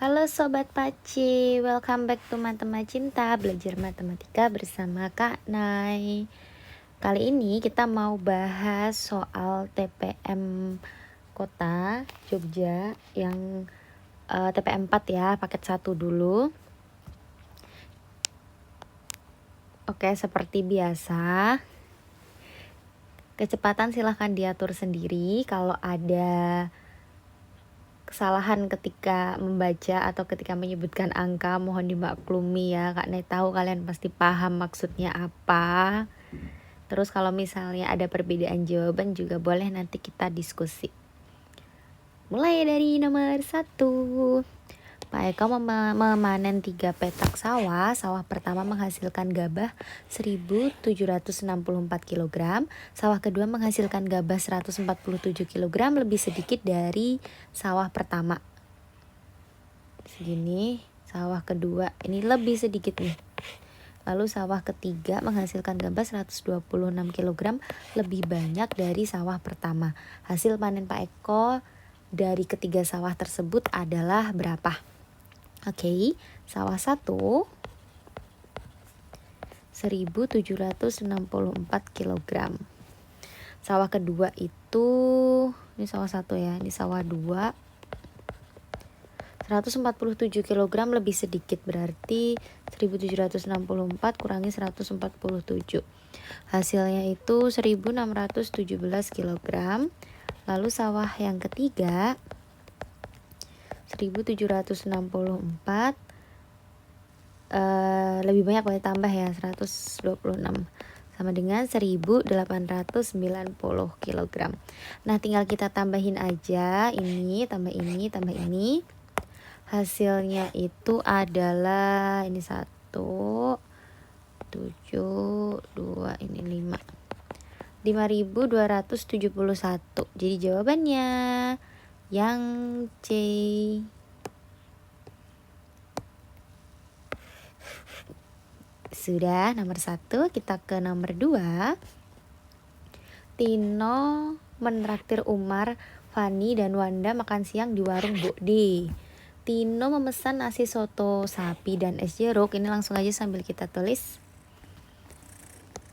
Halo Sobat Paci, welcome back to Matematika Cinta, belajar matematika bersama Kak Nay. Kali ini kita mau bahas soal TPM Kota Jogja yang TPM 4 ya, paket 1 dulu. Oke, seperti biasa, kecepatan silahkan diatur sendiri. Kalau ada kesalahan ketika membaca atau ketika menyebutkan angka mohon dimaklumi ya. Kak Nay tahu kalian pasti paham maksudnya apa. Terus kalau misalnya ada perbedaan jawaban juga boleh nanti kita diskusi. Mulai dari nomor 1. Pak Eko memanen 3 petak sawah. Sawah pertama menghasilkan gabah 1764 kg. Sawah kedua menghasilkan gabah 147 kg, lebih sedikit dari sawah pertama. Segini, sawah kedua ini lebih sedikit nih. Lalu sawah ketiga menghasilkan gabah 126 kg, lebih banyak dari sawah pertama. Hasil panen Pak Eko dari ketiga sawah tersebut adalah berapa? Oke, sawah 1 1764 kg. Sawah kedua itu, ini sawah 1 ya, ini sawah 2 147 kg, lebih sedikit, berarti 1764 kurangi 147. Hasilnya itu 1617 kg. Lalu sawah yang ketiga 1764 lebih banyak, boleh tambah ya, 126 sama dengan 1890 kg. Nah, tinggal kita tambahin aja ini, tambah ini, tambah ini. Hasilnya itu adalah ini 1 7 2 ini 5 5271. Jadi jawabannya yang C. Sudah nomor 1, kita ke nomor 2. Tino menraktir Umar, Fani, dan Wanda makan siang di warung Bu D. Tino memesan nasi soto sapi dan es jeruk. Ini langsung aja sambil kita tulis.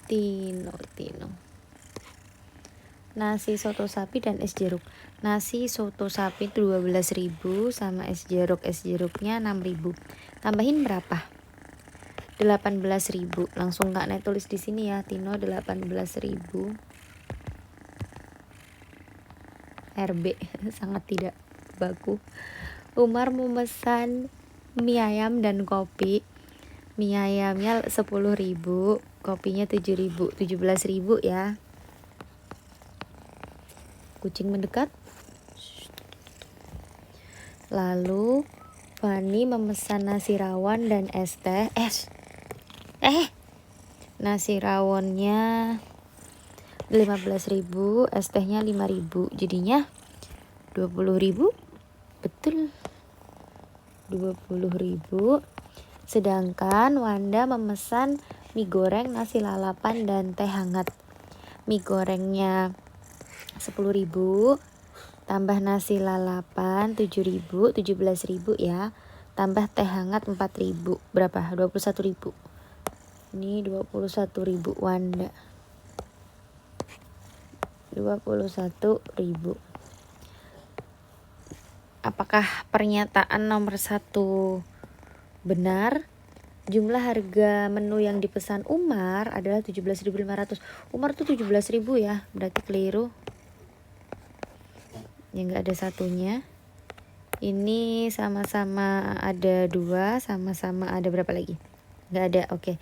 Tino. Nasi soto sapi dan es jeruk. Nasi soto sapi itu 12.000 sama es jeruknya 6.000. Tambahin berapa? 18.000. Langsung Kak Nay tulis di sini ya, Tino 18.000. RB sangat tidak baku. Umar memesan mie ayam dan kopi. Mie ayamnya 10.000, kopinya 7.000, 17.000 ya. Kucing mendekat. Lalu Fani memesan nasi rawon dan es teh. Nasi rawonnya 15.000, es tehnya 5.000, jadinya 20.000. Betul, 20.000. Sedangkan Wanda memesan mie goreng, nasi lalapan, dan teh hangat. Mie gorengnya 10.000, tambah nasi lalapan 7.000, 17.000 ya, tambah teh hangat 4.000, berapa? 21.000. Ini 21.000 Wanda, 21.000. Apakah pernyataan nomor 1 benar? Jumlah harga menu yang dipesan Umar adalah 17.500. Umar tuh 17.000 ya, berarti keliru. Ya nggak ada satunya. Ini sama-sama ada 2, sama-sama ada berapa lagi? Nggak ada, oke.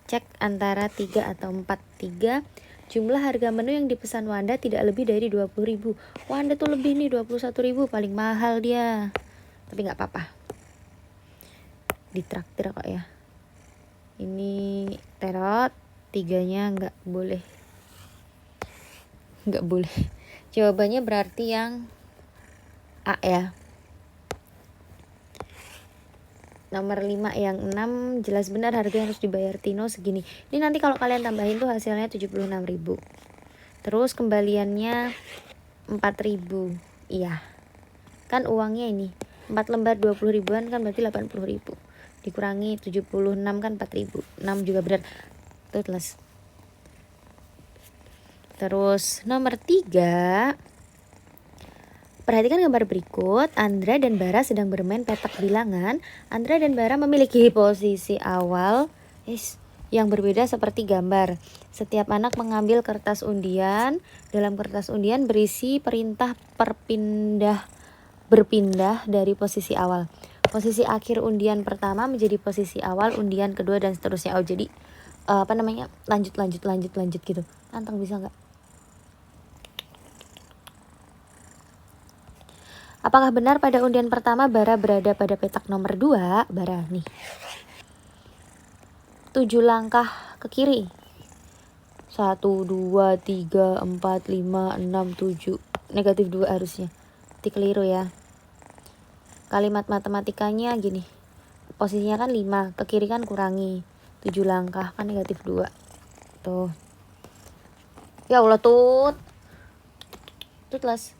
Cek antara 3 atau 4. 3. Jumlah harga menu yang dipesan Wanda tidak lebih dari 20.000. Wanda tuh lebih nih, 21.000, paling mahal dia. Tapi nggak apa-apa, ditraktir kok ya. Ini terot, 3-nya nggak boleh. Jawabannya berarti yang A ya. Nomor 5 yang 6, jelas benar harga yang harus dibayar Tino segini. Ini nanti kalau kalian tambahin tuh hasilnya 76.000. Terus kembaliannya 4.000. Iya, kan uangnya ini 4 lembar 20 ribuan kan berarti 80 ribu. Dikurangi 76 kan 4 ribu. 6 juga benar. Tulis. Terus nomor 3. Perhatikan gambar berikut. Andra dan Bara sedang bermain petak bilangan. Andra dan Bara memiliki posisi awal yang berbeda seperti gambar. Setiap anak mengambil kertas undian. Dalam kertas undian berisi perintah berpindah dari posisi awal. Posisi akhir undian pertama menjadi posisi awal undian kedua dan seterusnya. Oh, jadi lanjut gitu. Tantang bisa nggak? Apakah benar pada undian pertama Bara berada pada petak nomor 2? Bara nih. 7 langkah ke kiri. 1, 2, 3, 4, 5, 6, 7. Negatif 2 harusnya. Keliru ya. Kalimat matematikanya gini. Posisinya kan 5, ke kiri kan kurangi 7 langkah kan negatif 2. Tuh. Ya Allah Tutlas.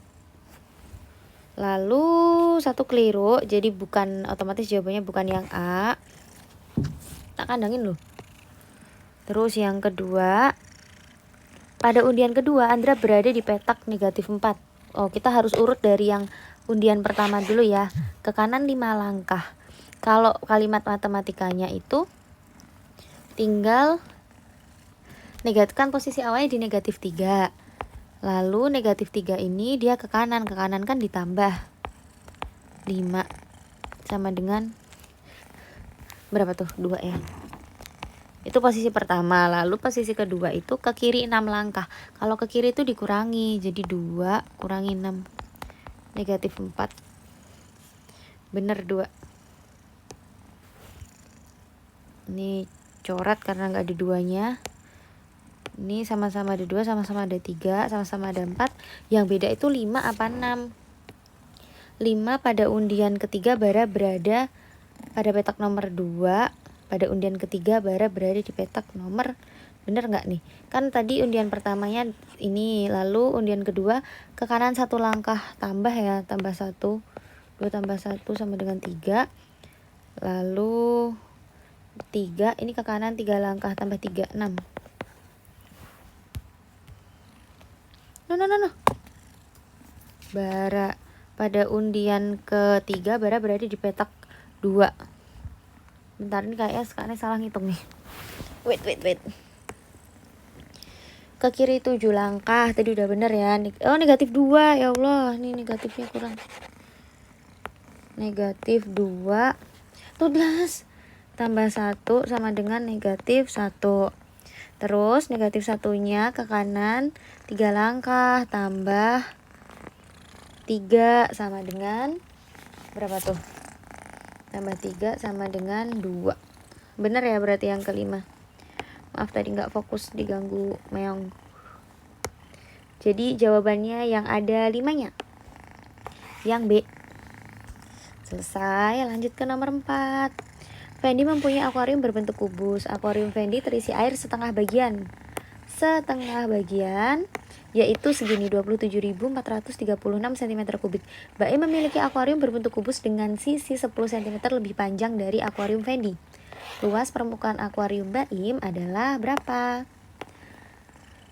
Lalu 1 keliru, jadi bukan, otomatis jawabannya bukan yang A. Tak kandangin loh. Terus yang kedua, pada undian kedua Andra berada di petak negatif 4. Oh, kita harus urut dari yang undian pertama dulu ya. Ke kanan 5 langkah. Kalau kalimat matematikanya itu tinggal negatifkan posisi awalnya di negatif 3. Lalu negatif 3 ini dia ke kanan kan ditambah 5 sama dengan berapa tuh? 2 ya. Itu posisi pertama. Lalu posisi kedua itu ke kiri 6 langkah. Kalau ke kiri itu dikurangi, jadi 2 kurangi 6 negatif 4. Bener 2. Ini coret karena nggak ada 2-nya. Ini sama-sama ada 2, sama-sama ada 3, sama-sama ada 4. Yang beda itu 5 apa 6. 5 pada undian ketiga Bara berada pada petak nomor 2. Pada undian ketiga Bara berada di petak nomor, bener nggak nih? Kan tadi undian pertamanya ini, lalu undian kedua ke kanan 1 langkah tambah ya, tambah 1. 2 tambah 1 sama dengan 3. Lalu 3 ini ke kanan 3 langkah tambah 3, 6. No. Bara pada undian ketiga Bara berada di petak 2. Bentar, ini kayaknya sekarang salah ngitung nih. Wait. Ke kiri 7 langkah. Tadi udah bener ya. Oh, negatif 2. Ya Allah, ini negatifnya kurang. Negatif 2. Tulis. Tambah 1 sama dengan negatif 1. Terus negatif 1-nya ke kanan 3 langkah tambah 3 sama dengan berapa tuh? Tambah 3 sama dengan 2. Bener ya berarti yang kelima. Maaf tadi nggak fokus, diganggu meong. Jadi jawabannya yang ada 5-nya. Yang B. Selesai, lanjut ke nomor 4. Fendi mempunyai akuarium berbentuk kubus. Akuarium Fendi terisi air setengah bagian, yaitu segini 27.436 cm3. Baim memiliki akuarium berbentuk kubus dengan sisi 10 cm lebih panjang dari akuarium Fendi. Luas permukaan akuarium Baim adalah berapa?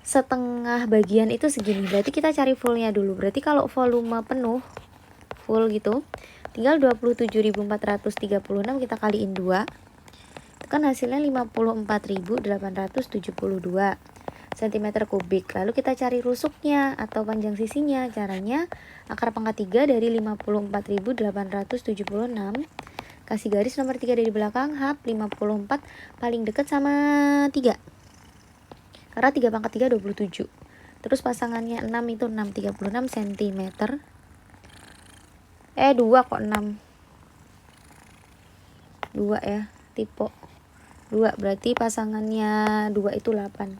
Setengah bagian itu segini. Berarti kita cari fullnya dulu. Berarti kalau volume penuh, full gitu, tinggal 27.436 kita kaliin 2. Itu kan hasilnya 54.872 cm3. Lalu kita cari rusuknya atau panjang sisinya. Caranya akar pangkat 3 dari 54.876. Kasih garis nomor 3 dari belakang, hap 54 paling dekat sama 3. Karena 3 pangkat 3 27. Terus pasangannya 6 itu 6, 36 cm. 2 kok 6. 2 ya, tipe 2, berarti pasangannya 2 itu 8.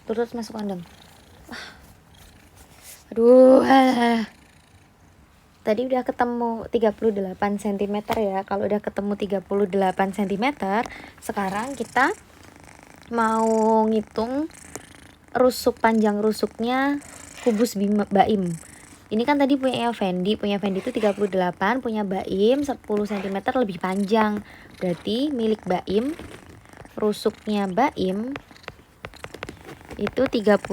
Terus masuk kandang. Tadi udah ketemu 38 cm ya. Kalau udah ketemu 38 cm, sekarang kita mau ngitung panjang rusuknya kubus Baim. Ini kan tadi punya Fendi itu 38, punya Baim 10 cm lebih panjang. Berarti milik Baim, rusuknya Baim itu 38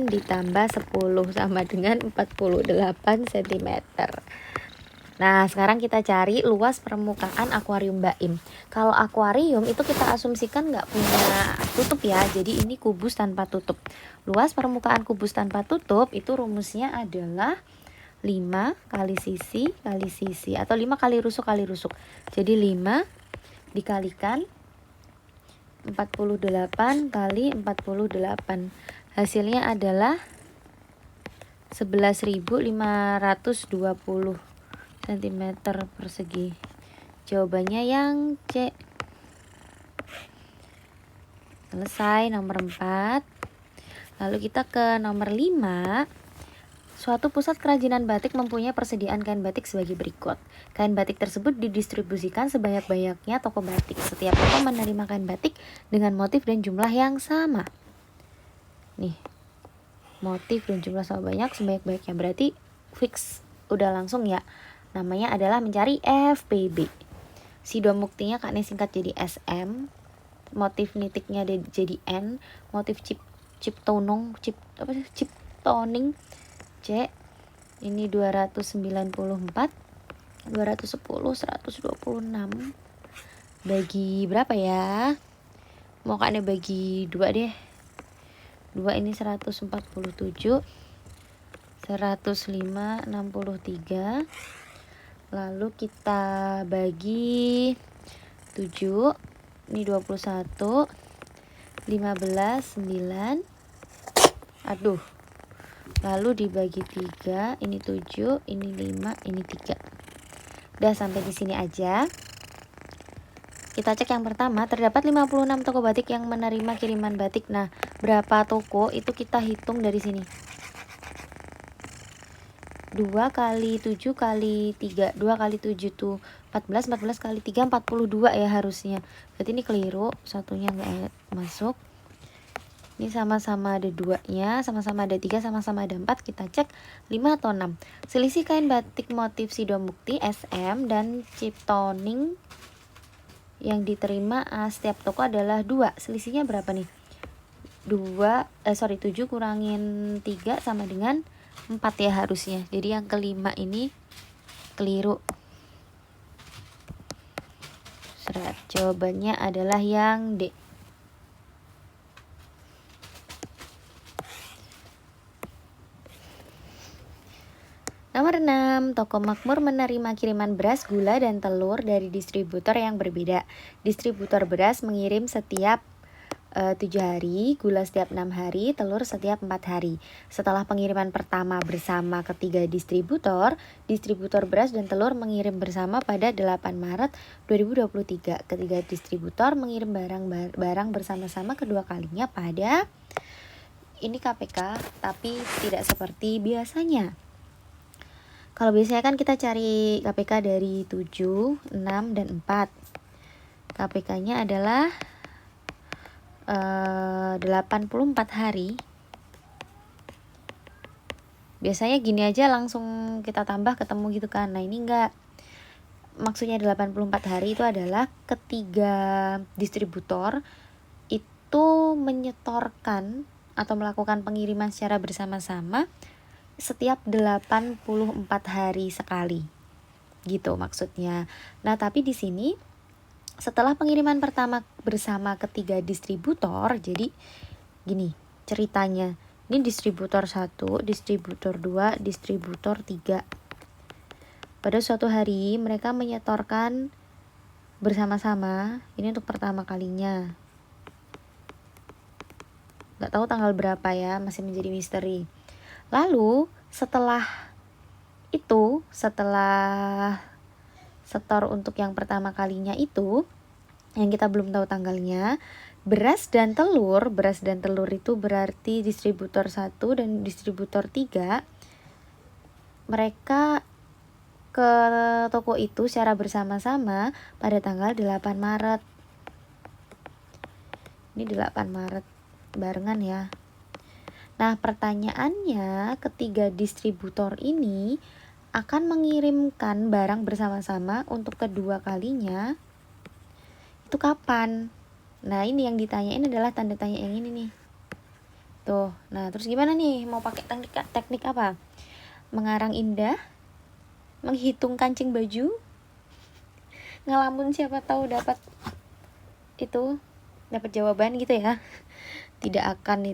ditambah 10 sama dengan 48 cm. Nah, sekarang kita cari luas permukaan akuarium Baim. Kalau akuarium itu kita asumsikan nggak punya tutup ya, jadi ini kubus tanpa tutup. Luas permukaan kubus tanpa tutup itu rumusnya adalah 5 kali sisi atau 5 kali rusuk kali rusuk. Jadi 5 dikalikan 48 kali 48. Hasilnya adalah 11.520 cm persegi. Jawabannya yang C. Selesai nomor 4. Lalu kita ke nomor 5. Suatu pusat kerajinan batik mempunyai persediaan kain batik sebagai berikut. Kain batik tersebut didistribusikan sebanyak-banyaknya toko batik. Setiap toko menerima kain batik dengan motif dan jumlah yang sama. Nih, motif dan jumlah sama banyak, sebanyak-banyaknya. Berarti fix, udah langsung ya. Namanya adalah mencari FPB. Sidom buktinya Kak Ne singkat jadi SM. Motif nitiknya jadi N. Motif ciptoning C. Ini 294, 210, 126. Bagi berapa ya? Mau Kak Ne bagi 2 deh. 2 ini 147, 105, 63. Lalu kita bagi 7. Ini 21, 15, 9. Aduh. Lalu dibagi 3, ini 7, ini 5, ini 3. Udah sampai di sini aja. Kita cek yang pertama, terdapat 56 toko batik yang menerima kiriman batik. Nah, berapa toko itu kita hitung dari sini. 2 kali 7 kali 3, 2 kali 7 tuh 14, 14 kali 3 42 ya harusnya. Berarti ini keliru, satunya nggak masuk. Ini sama-sama ada 2-nya, sama-sama ada 3, sama-sama ada 4. Kita cek 5 atau 6. Selisih kain batik motif sidom bukti SM dan ciptoning yang diterima setiap toko adalah 2. Selisihnya berapa nih? 7 kurangin 3 sama dengan 4 ya harusnya. Jadi yang kelima ini keliru. Jawabannya adalah yang D. Nomor 6, toko makmur menerima kiriman beras, gula, dan telur dari distributor yang berbeda. Distributor beras mengirim setiap 7 hari, gula setiap 6 hari, telur setiap 4 hari. Setelah pengiriman pertama bersama ketiga distributor beras dan telur mengirim bersama pada 8 Maret 2023. Ketiga distributor mengirim barang bersama-sama kedua kalinya pada, ini KPK tapi tidak seperti biasanya. Kalau biasanya kan kita cari KPK dari 7, 6, dan 4. KPK-nya adalah 84 hari. Biasanya gini aja langsung kita tambah ketemu gitu kan. Nah ini enggak. Maksudnya 84 hari itu adalah ketiga distributor itu menyetorkan atau melakukan pengiriman secara bersama-sama setiap 84 hari sekali. Gitu maksudnya. Nah, tapi di sini setelah pengiriman pertama bersama ketiga distributor, jadi gini ceritanya. Ini distributor 1, distributor 2, distributor 3. Pada suatu hari mereka menyetorkan bersama-sama. Ini untuk pertama kalinya. Gak tahu tanggal berapa ya, masih menjadi misteri. Lalu setelah setor untuk yang pertama kalinya itu, yang kita belum tahu tanggalnya, beras dan telur itu berarti distributor 1 dan distributor 3, mereka ke toko itu secara bersama-sama pada tanggal 8 Maret. Ini 8 Maret barengan ya. Nah, pertanyaannya, ketiga distributor ini akan mengirimkan barang bersama-sama untuk kedua kalinya itu kapan? Nah, ini yang ditanyain adalah tanda tanya yang ini nih. Tuh, nah terus gimana nih? Mau pakai teknik apa? Mengarang indah? Menghitung kancing baju? Ngelamun siapa tahu dapat itu, dapat jawaban gitu ya. Tidak akan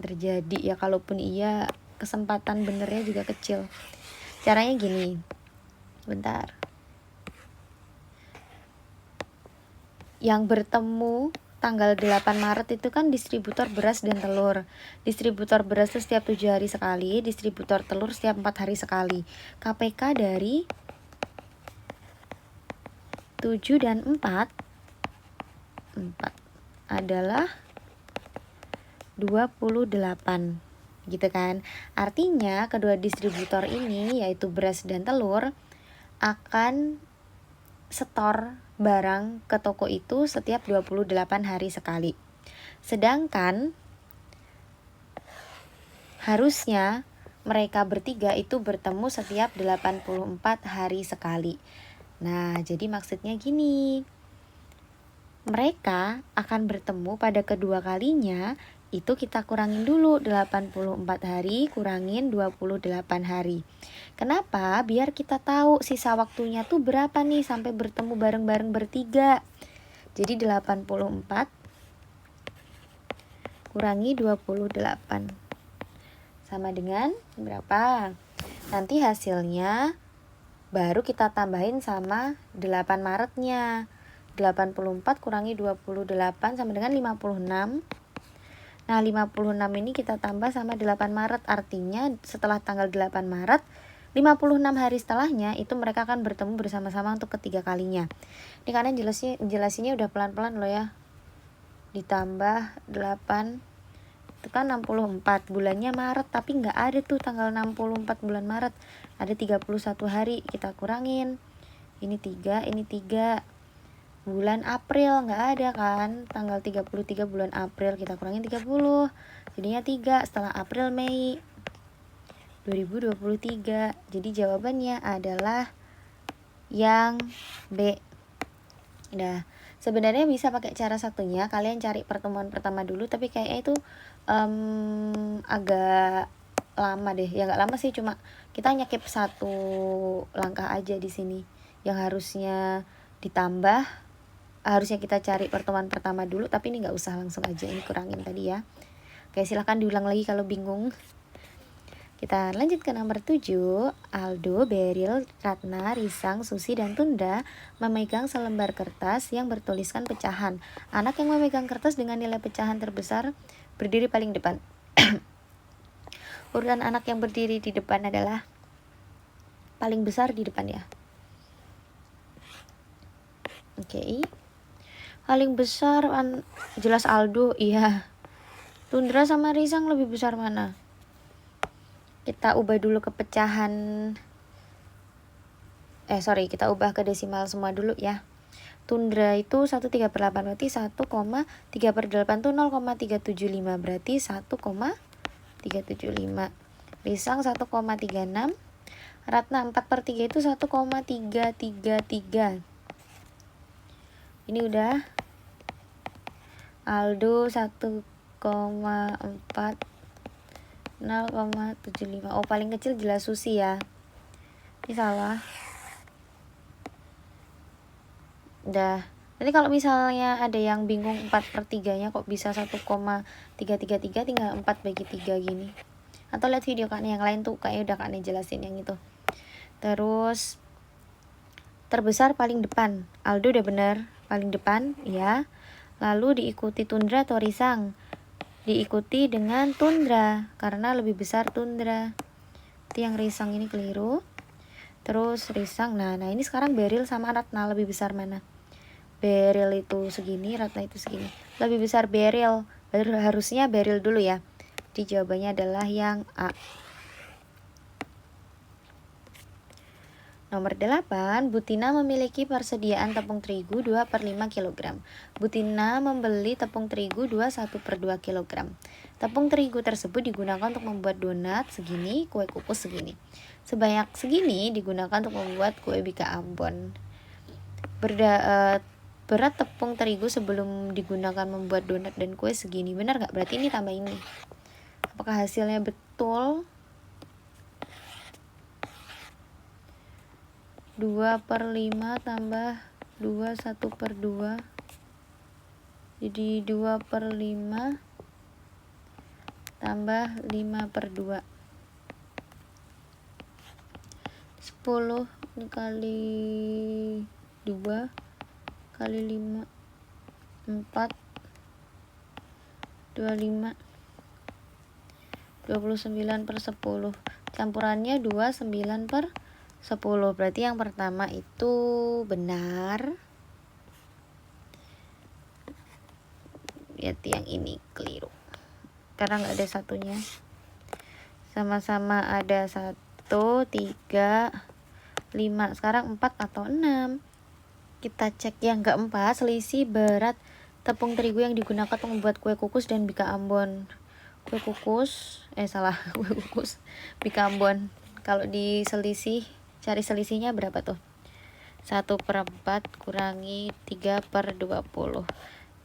terjadi ya, kalaupun iya kesempatan benernya juga kecil. Caranya gini. Bentar. Yang bertemu tanggal 8 Maret itu kan distributor beras dan telur. Distributor beras itu setiap 7 hari sekali, distributor telur setiap 4 hari sekali. KPK dari 7 dan 4 adalah 28 gitu kan. Artinya kedua distributor ini yaitu beras dan telur akan setor barang ke toko itu setiap 28 hari sekali. Sedangkan harusnya mereka bertiga itu bertemu setiap 84 hari sekali. Nah, jadi maksudnya gini. Mereka akan bertemu pada kedua kalinya, itu kita kurangin dulu 84 hari kurangin 28 hari. Kenapa? Biar kita tahu sisa waktunya tuh berapa nih sampai bertemu bareng-bareng bertiga. Jadi 84 kurangi 28 sama dengan berapa? Nanti hasilnya baru kita tambahin sama 8 Maretnya. 84 kurangi 28 sama dengan 56. Nah, 56 ini kita tambah sama 8 Maret. Artinya setelah tanggal 8 Maret, 56 hari setelahnya itu mereka akan bertemu bersama-sama untuk ketiga kalinya. Ini karena jelasinnya udah pelan-pelan loh ya. Ditambah 8 itu kan 64, bulannya Maret, tapi nggak ada tuh tanggal 64 bulan Maret. Ada 31 hari, kita kurangin. Ini 3, ini 3. Bulan April nggak ada kan, tanggal 33 bulan April, kita kurangin 30, jadinya 3 setelah April Mei 2023. Jadi jawabannya adalah yang B. Nah, sebenarnya bisa pakai cara satunya, kalian cari pertemuan pertama dulu, tapi kayaknya itu agak lama deh. Ya nggak lama sih, cuma kita nyekip satu langkah aja di sini. Yang harusnya kita cari pertemuan pertama dulu, tapi ini nggak usah, langsung aja ini kurangin tadi ya. Oke, silahkan diulang lagi kalau bingung. Kita lanjut ke nomor 7. Aldo, Beril, Ratna, Risang, Susi, dan Tunda memegang selembar kertas yang bertuliskan pecahan. Anak yang memegang kertas dengan nilai pecahan terbesar berdiri paling depan. Urutan anak yang berdiri di depan adalah paling besar di depan ya. Oke. Paling besar jelas Aldo, iya. Tundra sama Risang lebih besar mana? Kita ubah dulu ke pecahan. Kita ubah ke desimal semua dulu ya. Tundra itu 1/3/8 berarti 1,3/8 itu 0,375 berarti 1,375. Risang 1,36. Ratna 4/3 itu 1,333. Ini udah. Aldo 1,4 0,75. Oh, paling kecil jelas Susi ya. Ini salah. Udah. Nanti kalau misalnya ada yang bingung 4/3-nya kok bisa 1,333, tinggal 4 bagi 3 gini. Atau lihat video Kak yang lain tuh, kayaknya udah Kak jelasin yang itu. Terus terbesar paling depan. Aldo udah bener, paling depan ya. Lalu diikuti Tundra atau Risang. Diikuti dengan Tundra karena lebih besar Tundra. Itu yang Risang ini keliru. Terus Risang. Nah ini sekarang Beril sama Ratna lebih besar mana? Beril itu segini, Ratna itu segini. Lebih besar Beril. Harusnya Beril dulu ya. Jadi jawabannya adalah yang A. Nomor 8, Butina memiliki persediaan tepung terigu 2/5 kg. Butina membeli tepung terigu 1/2 kg. Tepung terigu tersebut digunakan untuk membuat donat segini, kue kukus segini. Sebanyak segini digunakan untuk membuat kue bika Ambon. Berat tepung terigu sebelum digunakan membuat donat dan kue segini. Benar nggak? Berarti ini tambah ini. Apakah hasilnya betul? 2/5 tambah 2 1/2, jadi 2/5 tambah 5/2, 10 kali 2 kali 5, 4, 25, 29/10. Campurannya 29/10. Berarti yang pertama itu benar. Lihat yang ini keliru karena nggak ada satunya. Sama-sama ada 1, 3, 5. Sekarang 4 atau 6. Kita cek yang keempat, selisih berat tepung terigu yang digunakan untuk membuat kue kukus dan bika Ambon. Kue kukus, kue kukus bika Ambon. Kalau diselisih, cari selisihnya berapa tuh? 1/4 kurangi 3/20.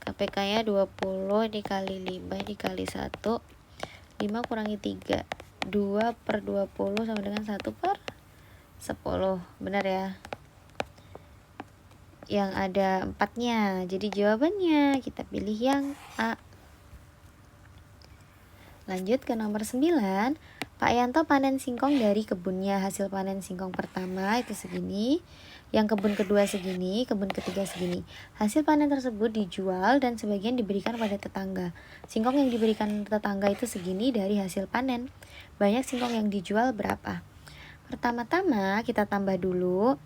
KPK nya 20 dikali 5 dikali 1. 5 kurangi 3. 2/20 sama dengan 1/10. Benar ya? Yang ada 4-nya. Jadi jawabannya kita pilih yang A. Lanjut ke nomor 9. Pak Yanto panen singkong dari kebunnya. Hasil panen singkong pertama itu segini, yang kebun kedua segini, kebun ketiga segini. Hasil panen tersebut dijual dan sebagian diberikan pada tetangga. Singkong yang diberikan tetangga itu segini dari hasil panen. Banyak singkong yang dijual berapa? Pertama-tama kita tambah dulu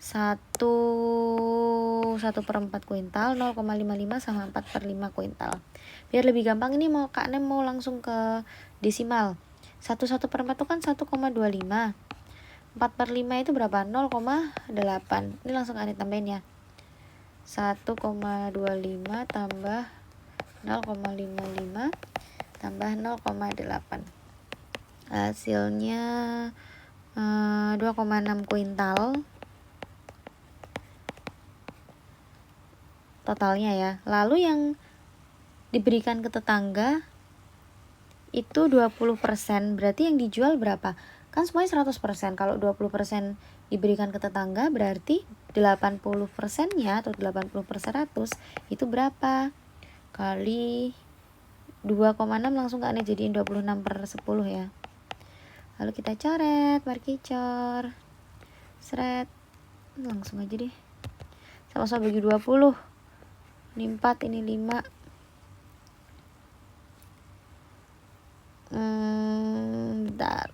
1/4 kuintal, 0,55 sama 4/5 kuintal. Biar lebih gampang ini Kak Nem mau langsung ke desimal. 1/4 itu kan 1,25. 4/5 itu berapa? 0,8. Ini langsung Kak Nem tambahin ya. 1,25 tambah 0,55 tambah 0,8. Hasilnya 2,6 kuintal. Totalnya ya. Lalu yang diberikan ke tetangga itu 20%. Berarti yang dijual berapa? Kan semuanya 100%. Kalau 20% diberikan ke tetangga berarti 80%-nya atau 80/100 itu berapa? Kali 2,6 langsung Kak Ane jadiin 26/10 ya. Lalu kita coret, markicor. Seret. Langsung aja deh. Sama-sama bagi 20. Ini 4, ini 5. Bentar.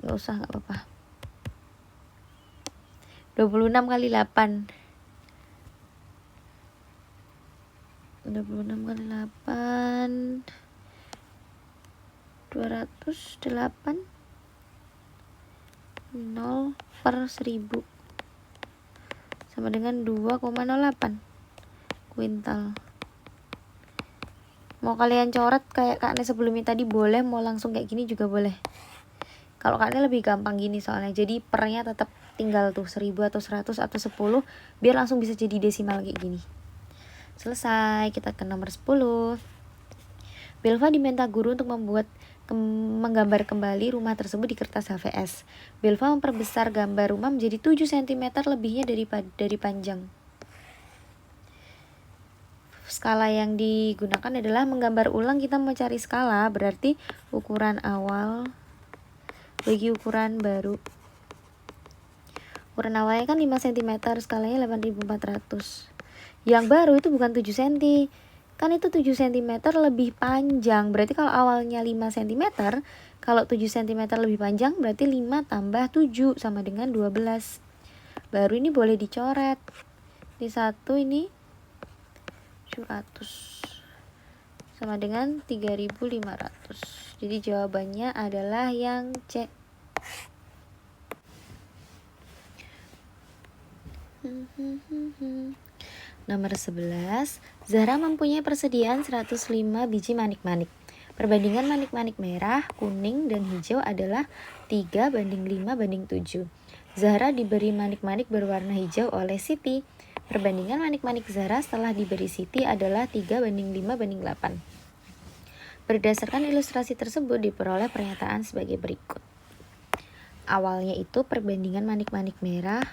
Nggak usah, nggak apa-apa. 26 kali 8. 26 kali 8. 208. 0/1000. Sama dengan 2,08 kuintal. Mau kalian coret kayak Kak Ne sebelumnya tadi boleh, mau langsung kayak gini juga boleh. Kalau Kak Ne lebih gampang gini soalnya, jadi pernya tetap tinggal tuh 1000 atau 100 atau 10 biar langsung bisa jadi desimal kayak gini. Selesai, kita ke nomor 10. Belva diminta guru untuk menggambar kembali rumah tersebut di kertas HVS. Belva memperbesar gambar rumah menjadi 7 cm lebihnya dari panjang. Skala yang digunakan adalah menggambar ulang, kita mau cari skala, berarti ukuran awal bagi ukuran baru. Ukuran awalnya kan 5 cm, skalanya 8400. Yang baru itu bukan 7 cm. Kan itu 7 cm lebih panjang. Berarti kalau awalnya 5 cm, kalau 7 cm lebih panjang berarti 5 tambah 7 sama dengan 12. Baru ini boleh dicoret. Ini 1, ini 700 sama dengan 3500. Jadi jawabannya adalah yang C. Nomor 11, Zahra mempunyai persediaan 105 biji manik-manik. Perbandingan manik-manik merah, kuning, dan hijau adalah 3:5:7. Zahra diberi manik-manik berwarna hijau oleh Siti. Perbandingan manik-manik Zahra setelah diberi Siti adalah 3:5:8. Berdasarkan ilustrasi tersebut diperoleh pernyataan sebagai berikut. Awalnya itu perbandingan manik-manik merah,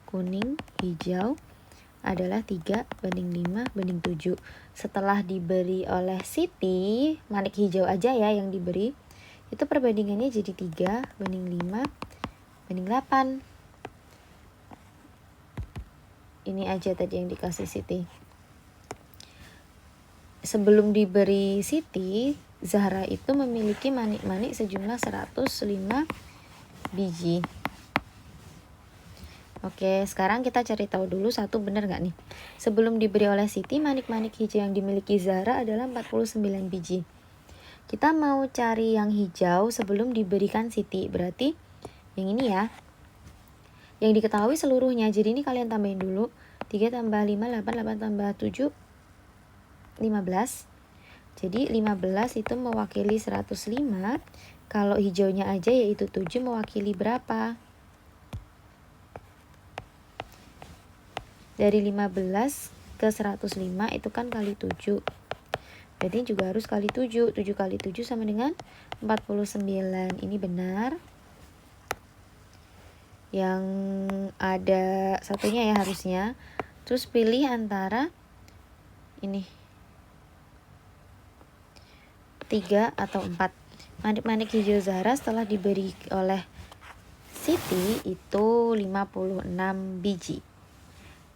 kuning, hijau adalah 3:5:7. Setelah diberi oleh Siti, manik hijau aja ya yang diberi, itu perbandingannya jadi 3:5:8. Ini aja tadi yang dikasih Siti. Sebelum diberi Siti, Zahra itu memiliki manik-manik sejumlah 105 biji. Oke, sekarang kita cari tahu dulu satu benar nggak nih. Sebelum diberi oleh Siti, manik-manik hijau yang dimiliki Zahra adalah 49 biji. Kita mau cari yang hijau sebelum diberikan Siti. Berarti yang ini ya. Yang diketahui seluruhnya. Jadi ini kalian tambahin dulu. 3 tambah 5, 8, 8 tambah 7, 15. Jadi 15 itu mewakili 105. Kalau hijaunya aja yaitu 7 mewakili berapa? Dari 15 ke 105 itu kan kali 7. Berarti juga harus kali 7. 7 kali 7 sama dengan 49. Ini benar. Yang ada satunya ya harusnya. Terus pilih antara ini 3 atau 4. Manik-manik hijau Zahra setelah diberi oleh Siti itu 56 biji.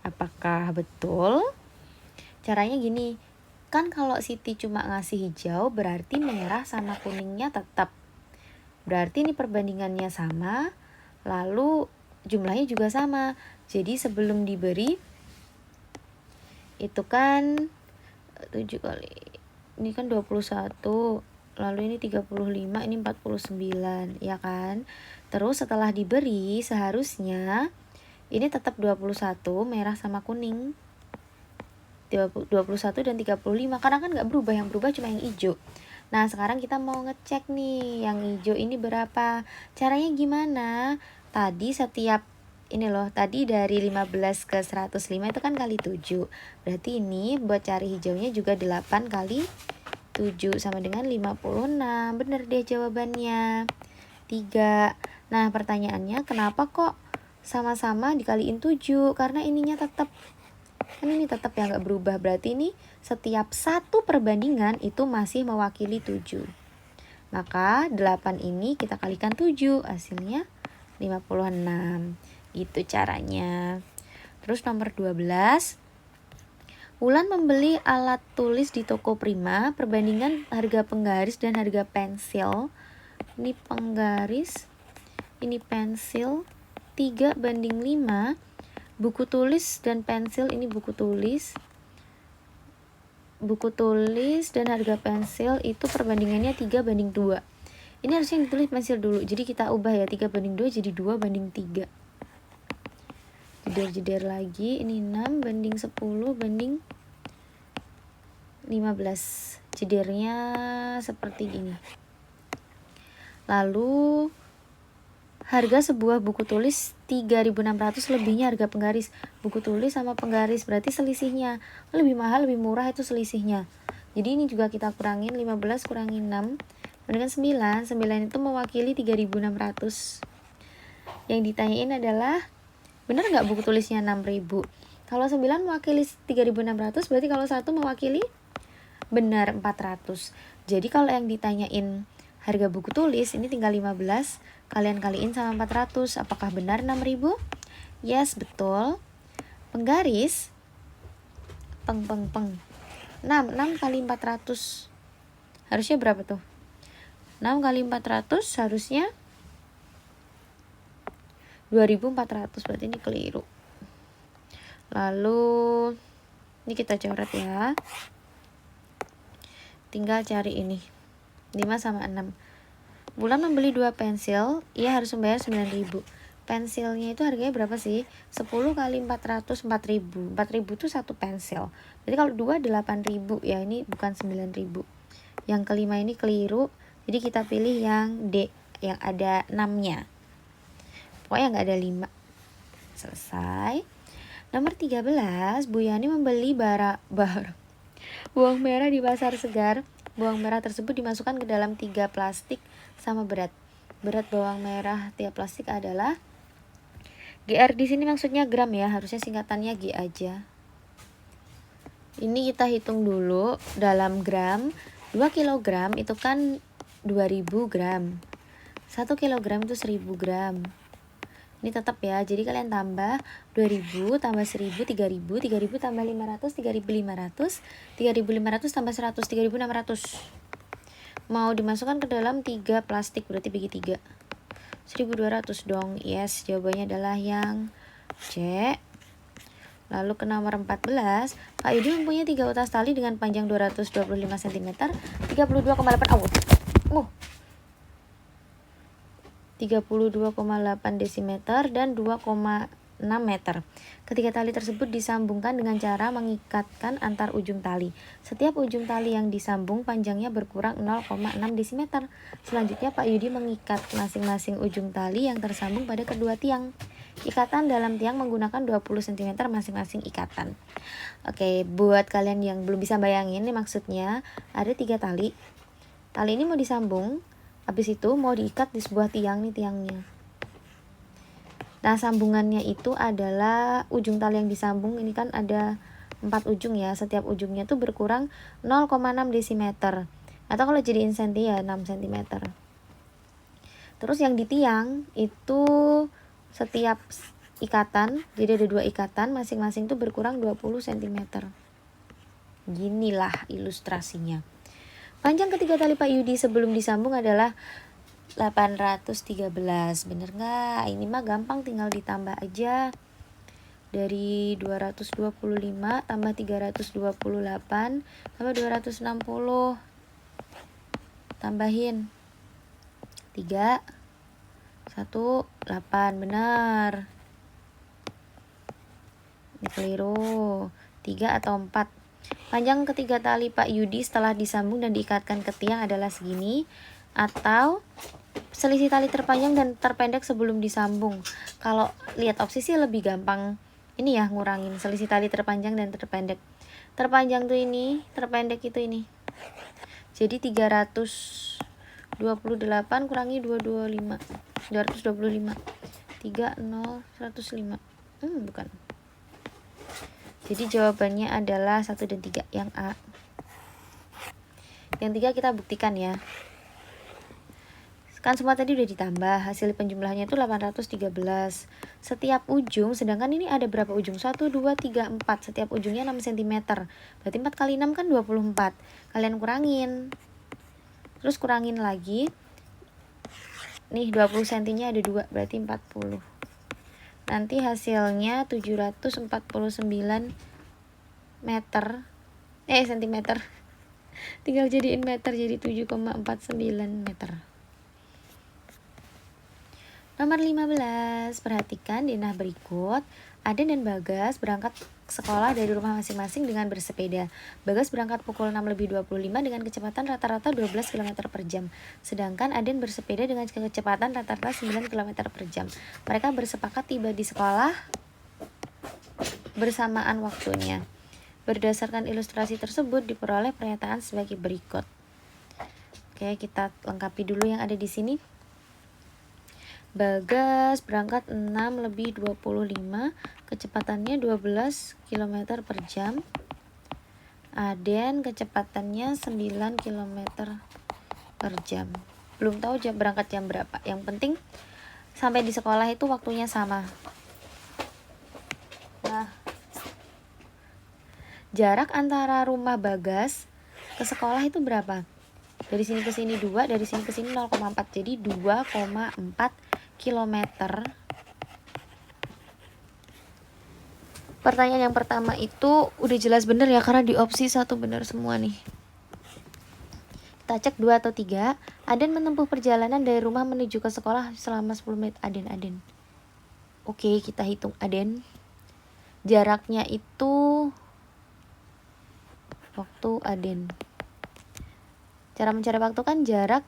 Apakah betul? Caranya gini, kan kalau Siti cuma ngasih hijau berarti merah sama kuningnya tetap. Berarti ini perbandingannya sama, lalu jumlahnya juga sama. Jadi sebelum diberi itu kan 7 kali, ini kan 21, lalu ini 35, ini 49, ya kan? Terus setelah diberi seharusnya ini tetap 21 merah sama kuning. 21 dan 35 karena kan nggak berubah, yang berubah cuma yang hijau. Nah sekarang kita mau ngecek nih yang hijau ini berapa. Caranya gimana? Tadi setiap ini loh, tadi dari 15 ke 105 itu kan kali 7. Berarti ini buat cari hijaunya juga 8 kali 7 sama dengan 56. Bener deh jawabannya 3. Nah pertanyaannya kenapa kok sama-sama dikaliin 7? Karena ininya tetap, kan ini tetap ya nggak berubah. Berarti ini setiap satu perbandingan itu masih mewakili 7. Maka 8 ini kita kalikan 7, hasilnya 56. Itu caranya. Terus nomor 12, Wulan membeli alat tulis di toko Prima. Perbandingan harga penggaris dan harga pensil. Ini penggaris, ini pensil, 3:5. Buku tulis dan pensil, ini buku tulis. Buku tulis dan harga pensil itu perbandingannya 3:2. Ini harusnya ditulis pensil dulu. Jadi kita ubah ya, 3:2 jadi 2:3. Jeder-jeder lagi, ini 6:10:15. Jedernya seperti ini. Lalu harga sebuah buku tulis 3.600 lebihnya harga penggaris. Buku tulis sama penggaris berarti selisihnya lebih mahal, lebih murah itu selisihnya. Jadi ini juga kita kurangin, 15 kurangi 6 dengan 9. 9 itu mewakili 3.600. Yang ditanyain adalah benar nggak buku tulisnya 6.000? Kalau 9 mewakili 3.600 berarti kalau 1 mewakili benar 400. Jadi kalau yang ditanyain harga buku tulis ini tinggal 15 kalian kaliin sama 400. Apakah benar 6.000? Yes, betul. Penggaris 6 kali 400 harusnya berapa tuh? 6 kali 400 harusnya 2.400, berarti ini keliru. Lalu ini kita coret ya. Tinggal cari ini 5 sama 6. Wulan membeli 2 pensil, ia harus membayar 9.000. pensilnya itu harganya berapa sih? 10 kali 400, 4.000. 4.000 tuh satu pensil. Jadi kalau 2 8.000 ya, ini bukan 9.000. Yang kelima ini keliru. Jadi kita pilih yang D, yang ada 6-nya. Pokoknya nggak ada 5. Selesai. Nomor 13, Bu Yani membeli bawang merah di pasar Segar. Bawang merah tersebut dimasukkan ke dalam 3 plastik sama berat. Berat bawang merah tiap plastik adalah GR, di sini maksudnya gram ya, harusnya singkatannya G aja. Ini kita hitung dulu dalam gram. 2 kg itu kan 2000 gram. 1 kg itu 1000 gram. Ini tetap ya, jadi kalian tambah 2000 tambah 1000, 3000, 3000 tambah 500, 3500, 3500 tambah 100, 3600. Mau dimasukkan ke dalam 3 plastik, berarti bagi 3. 1200 dong. Yes, jawabannya adalah yang C. Lalu ke nomor 14, Pak Yudi mempunyai 3 utas tali dengan panjang 225 cm, 32,8 32,8 desimeter dan 2,6 meter. Ketiga tali tersebut disambungkan dengan cara mengikatkan antar ujung tali. Setiap ujung tali yang disambung panjangnya berkurang 0,6 desimeter. Selanjutnya Pak Yudi mengikat masing-masing ujung tali yang tersambung pada kedua tiang. Ikatan dalam tiang menggunakan 20 cm masing-masing ikatan. Oke, buat kalian yang belum bisa bayangin, ini maksudnya ada 3 tali. Tali ini mau disambung, habis itu mau diikat di sebuah tiang, nih tiangnya. Nah, sambungannya itu adalah ujung tali yang disambung ini kan ada 4 ujung ya. Setiap ujungnya tuh berkurang 0,6 desimeter. Atau kalau jadiin senti ya 6 cm. Terus yang di tiang itu setiap ikatan, jadi ada 2 ikatan, masing-masing tuh berkurang 20 cm. Ginilah ilustrasinya. Panjang ketiga tali Pak Yudi sebelum disambung adalah 813. Bener nggak? Ini mah gampang, tinggal ditambah aja. Dari 225 tambah 328 tambah 260. Tambahin 3 1 8. Benar. Ini keliru. 3 atau 4. Panjang ketiga tali Pak Yudi setelah disambung dan diikatkan ke tiang adalah segini, atau selisih tali terpanjang dan terpendek sebelum disambung. Kalau lihat opsi sih lebih gampang ini ya, ngurangin selisih tali terpanjang dan terpendek. Terpanjang tuh ini, terpendek itu ini. Jadi 328 kurangi 225. 225. 30 105. Bukan. Jadi jawabannya adalah 1 dan 3, yang A. Yang 3 kita buktikan ya. Kan semua tadi udah ditambah, hasil penjumlahannya itu 813. Setiap ujung, sedangkan ini ada berapa ujung? 1, 2, 3, 4. Setiap ujungnya 6 cm. Berarti 4 kali 6 kan 24. Kalian kurangin. Terus kurangin lagi. Nih 20 cm-nya ada 2, berarti 40. Nanti hasilnya 749 meter. Centimeter. Tinggal jadiin meter, jadi 7,49 meter. Nomor 15, perhatikan di nah berikut. Aden dan Bagas berangkat sekolah dari rumah masing-masing dengan bersepeda. Bagas berangkat pukul 6.25 dengan kecepatan rata-rata 12 km per jam. Sedangkan Aden bersepeda dengan kecepatan rata-rata 9 km per jam. Mereka bersepakat tiba di sekolah bersamaan waktunya. Berdasarkan ilustrasi tersebut diperoleh pernyataan sebagai berikut. Oke, kita lengkapi dulu yang ada di sini. Bagas berangkat 6.25, kecepatannya 12 km per jam. Aden kecepatannya 9 km per jam. Belum tahu berangkat jam berapa. Yang penting sampai di sekolah itu waktunya sama. Nah, jarak antara rumah Bagas ke sekolah itu berapa? Dari sini ke sini 2, dari sini ke sini 0,4. Jadi 2,4 kilometer. Pertanyaan yang pertama itu udah jelas bener ya, karena di opsi 1 bener semua nih. Kita cek 2 atau 3. Aden menempuh perjalanan dari rumah menuju ke sekolah selama 10 menit. Aden Oke, kita hitung aden. Jaraknya itu waktu aden. Cara mencari waktu kan jarak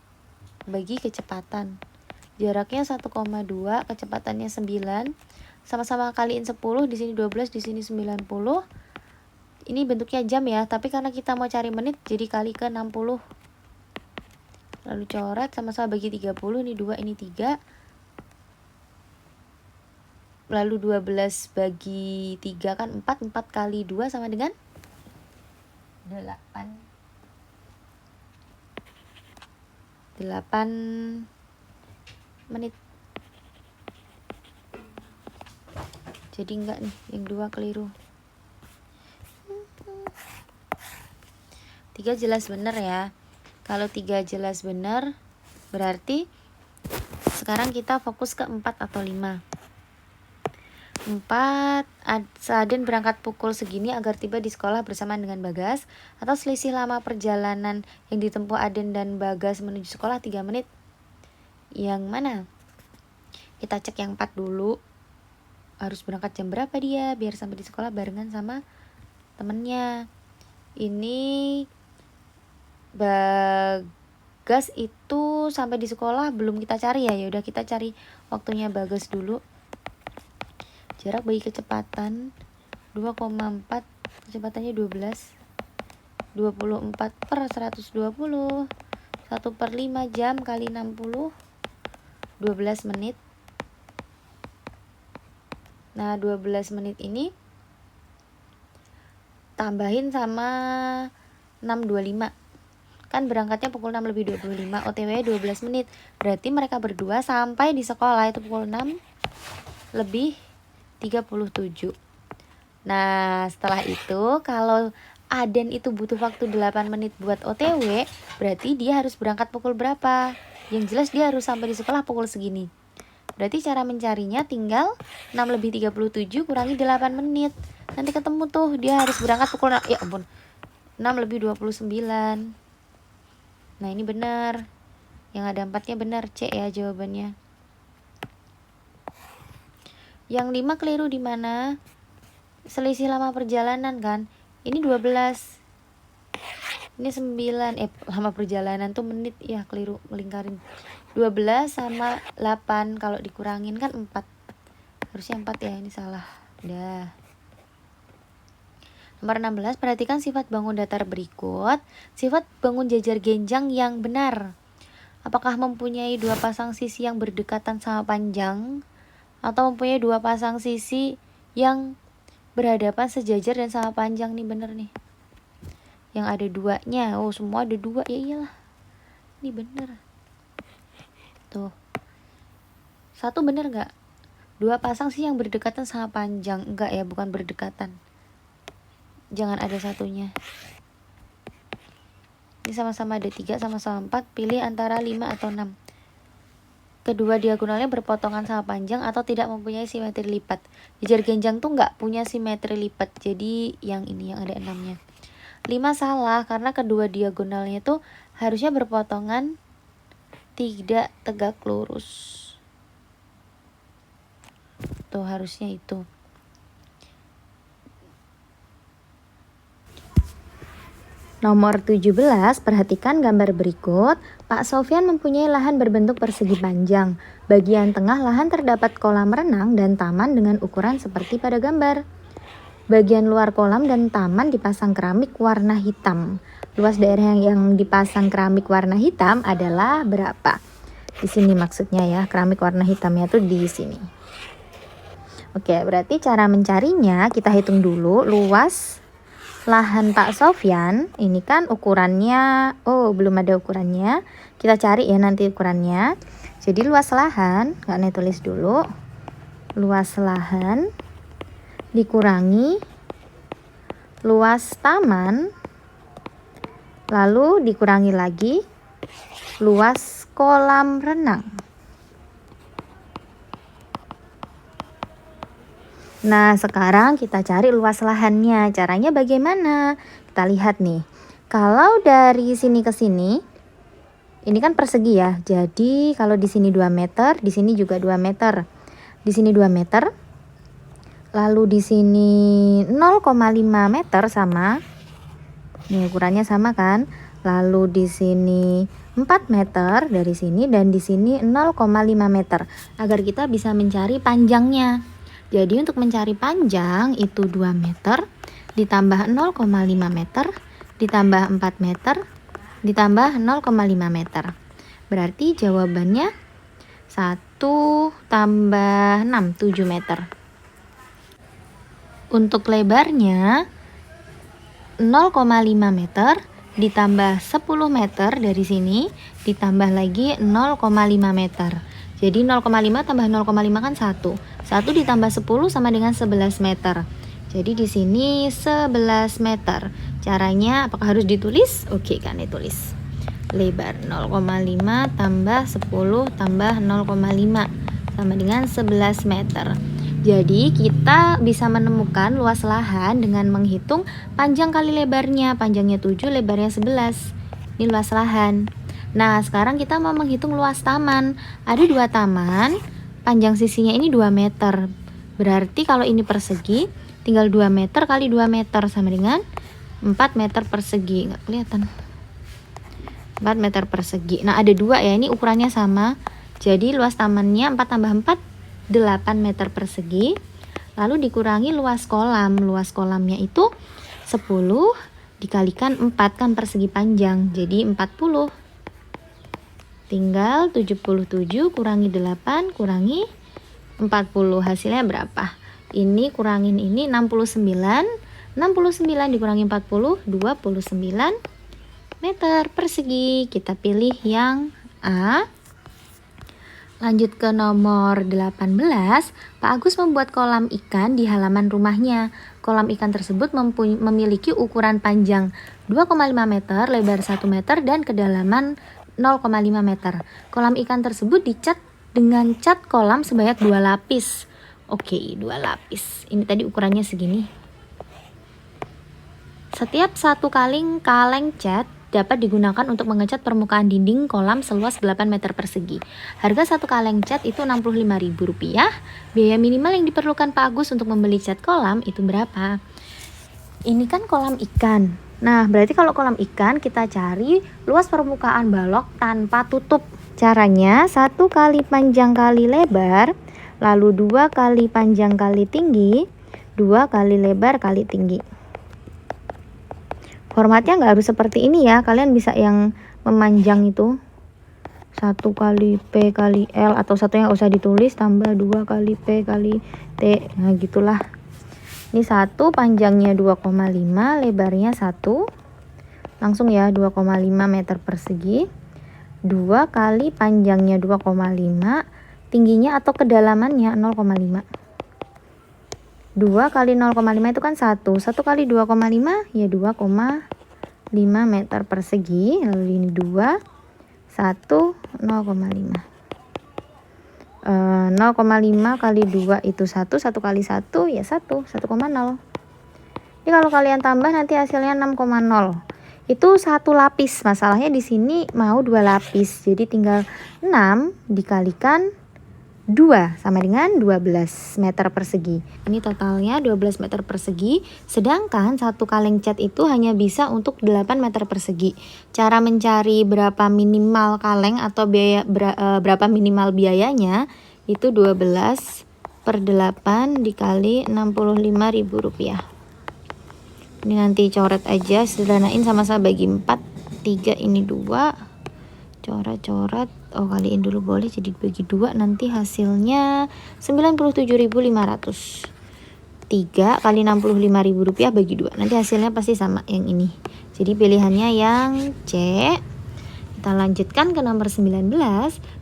bagi kecepatan. Jaraknya 1,2, kecepatannya 9. Sama-sama kaliin 10, di sini 12, di sini 90. Ini bentuknya jam ya, tapi karena kita mau cari menit jadi kali ke 60. Lalu coret, sama-sama bagi 30, ini 2, ini 3. Lalu 12 bagi 3 kan 4, 4 kali 2 sama dengan 8 menit. Jadi enggak nih, yang 2 keliru. 3 jelas bener ya. Kalau 3 jelas bener, berarti sekarang kita fokus ke 4 atau 5. 4, Aden berangkat pukul segini agar tiba di sekolah bersamaan dengan Bagas, atau selisih lama perjalanan yang ditempuh Aden dan Bagas menuju sekolah 3 menit. Yang mana? Kita cek yang 4 dulu. Harus berangkat jam berapa dia biar sampai di sekolah barengan sama temennya. Ini Bagas itu sampai di sekolah belum kita cari ya. Ya udah kita cari waktunya Bagas dulu. Jarak bagi kecepatan 2,4, kecepatannya 12. 24 per 120, 1/5 jam kali 60, 12 menit. Nah 12 menit ini tambahin sama 6.25. Kan berangkatnya pukul 6 lebih 25, OTW 12 menit. Berarti mereka berdua sampai di sekolah itu pukul 6 lebih 37. Nah setelah itu kalau Aden itu butuh waktu 8 menit buat OTW, berarti dia harus berangkat pukul berapa? Yang jelas dia harus sampai di sekolah pukul segini. Berarti cara mencarinya tinggal 6 lebih 37 kurangi 8 menit. Nanti ketemu tuh dia harus berangkat pukul 6 lebih 29. Nah ini benar. Yang ada 4-nya benar, C ya jawabannya. Yang 5 keliru di mana? Selisih lama perjalanan kan. Ini 12. Ini 9. Lama perjalanan tuh menit ya, keliru melingkarin. 12 sama 8 kalau dikurangin kan 4. Harusnya 4 ya, ini salah. Udah. Nomor 16, perhatikan sifat bangun datar berikut. Sifat bangun jajar genjang yang benar. Apakah mempunyai 2 pasang sisi yang berdekatan sama panjang? Atau mempunyai 2 pasang sisi yang berhadapan sejajar dan sama panjang? Nih bener nih. Yang ada 2-nya. Oh semua ada 2. Ya iyalah. Ini bener. Tuh. 1 bener gak? 2 pasang sisi yang berdekatan sama panjang. Enggak ya, bukan berdekatan. Jangan ada 1-nya. Ini sama-sama ada 3, sama-sama 4. Pilih antara 5 atau 6. Kedua diagonalnya berpotongan sama panjang atau tidak mempunyai simetri lipat. Jajar genjang tuh nggak punya simetri lipat. Jadi yang ini yang ada 6-nya. 5 salah karena kedua diagonalnya tuh harusnya berpotongan, tidak tegak lurus. Tuh harusnya itu. Nomor 17, perhatikan gambar berikut. Pak Sofyan mempunyai lahan berbentuk persegi panjang. Bagian tengah lahan terdapat kolam renang dan taman dengan ukuran seperti pada gambar. Bagian luar kolam dan taman dipasang keramik warna hitam. Luas daerah yang dipasang keramik warna hitam adalah berapa? Di sini maksudnya ya, keramik warna hitamnya tuh di sini. Oke, berarti cara mencarinya kita hitung dulu luas lahan Pak Sofyan. Ini kan ukurannya, belum ada ukurannya. Kita cari ya nanti ukurannya. Jadi luas lahan, nggak nih tulis dulu. Luas lahan dikurangi luas taman, lalu dikurangi lagi luas kolam renang. Nah, sekarang kita cari luas lahannya. Caranya bagaimana? Kita lihat nih. Kalau dari sini ke sini, ini kan persegi ya. Jadi, kalau di sini 2 meter, di sini juga 2 meter. Di sini 2 meter. Lalu di sini 0,5 meter sama. Ini ukurannya sama kan? Lalu di sini 4 meter dari sini dan di sini 0,5 meter agar kita bisa mencari panjangnya. Jadi untuk mencari panjang itu 2 meter ditambah 0,5 meter ditambah 4 meter ditambah 0,5 meter. Berarti jawabannya 1 tambah 6, 7 meter. Untuk lebarnya 0,5 meter ditambah 10 meter dari sini ditambah lagi 0,5 meter. Jadi 0,5 tambah 0,5 kan 1. 1 ditambah 10 sama dengan 11 meter. Jadi di sini 11 meter. Caranya apakah harus ditulis? Oke, kan ditulis. Lebar 0,5 tambah 10 tambah 0,5 sama dengan 11 meter. Jadi kita bisa menemukan luas lahan dengan menghitung panjang kali lebarnya. Panjangnya 7, lebarnya 11. Ini luas lahan. Nah, sekarang kita mau menghitung luas taman. Ada 2 taman, panjang sisinya ini 2 meter. Berarti kalau ini persegi, tinggal 2 meter kali 2 meter sama dengan 4 meter persegi. Nggak kelihatan. 4 meter persegi. Nah, ada 2 ya, ini ukurannya sama. Jadi luas tamannya 4 tambah 4, 8 meter persegi. Lalu dikurangi luas kolam. Luas kolamnya itu 10 dikalikan 4 kan persegi panjang. Jadi 40. Tinggal 77 kurangi 8 kurangi 40. Hasilnya berapa? Ini kurangin ini 69. 69 dikurangi 40, 29 meter persegi. Kita pilih yang A. Lanjut ke nomor 18, Pak Agus membuat kolam ikan di halaman rumahnya. Kolam ikan tersebut memiliki ukuran panjang 2,5 meter, lebar 1 meter, dan kedalaman 0,5 meter. Kolam ikan tersebut dicat dengan cat kolam sebanyak 2 lapis. Oke, 2 lapis. Ini tadi ukurannya segini. Setiap satu kaleng cat dapat digunakan untuk mengecat permukaan dinding kolam seluas 8 meter persegi. Harga satu kaleng cat itu Rp65.000. Biaya minimal yang diperlukan Pak Agus untuk membeli cat kolam itu berapa? Ini kan kolam ikan. Nah, berarti kalau kolam ikan kita cari luas permukaan balok tanpa tutup. Caranya 1 kali panjang kali lebar, lalu 2 kali panjang kali tinggi, 2 kali lebar kali tinggi. Formatnya nggak harus seperti ini ya, kalian bisa yang memanjang itu 1 kali P kali L, atau satunya nggak usah ditulis, tambah 2 kali P kali T. Nah gitulah. Ini 1 panjangnya 2,5, lebarnya 1, langsung ya 2,5 meter persegi. 2 kali panjangnya 2,5, tingginya atau kedalamannya 0,5. 2 kali 0,5 itu kan 1. 1 kali 2,5 ya 2,5 meter persegi. Lalu ini 2, 1, 0,5. 0,5 kali 2 itu 1. 1 kali 1 ya 1, 1,0. Jadi kalau kalian tambah nanti hasilnya 6,0. Itu 1 lapis. Masalahnya di sini mau 2 lapis. Jadi tinggal 6 dikalikan 2 sama dengan 12 meter persegi. Ini totalnya 12 meter persegi, sedangkan 1 kaleng cat itu hanya bisa untuk 8 meter persegi. Cara mencari berapa minimal kaleng atau berapa minimal biayanya itu 12/8 dikali Rp65.000. Ini nanti coret aja, sederhanain, sama-sama bagi 4, 3 ini 2. Coret-coret, kaliin dulu boleh, jadi bagi 2, nanti hasilnya Rp97.500. 3 kali Rp65.000 bagi 2, nanti hasilnya pasti sama yang ini. Jadi pilihannya yang C. Kita lanjutkan ke nomor 19.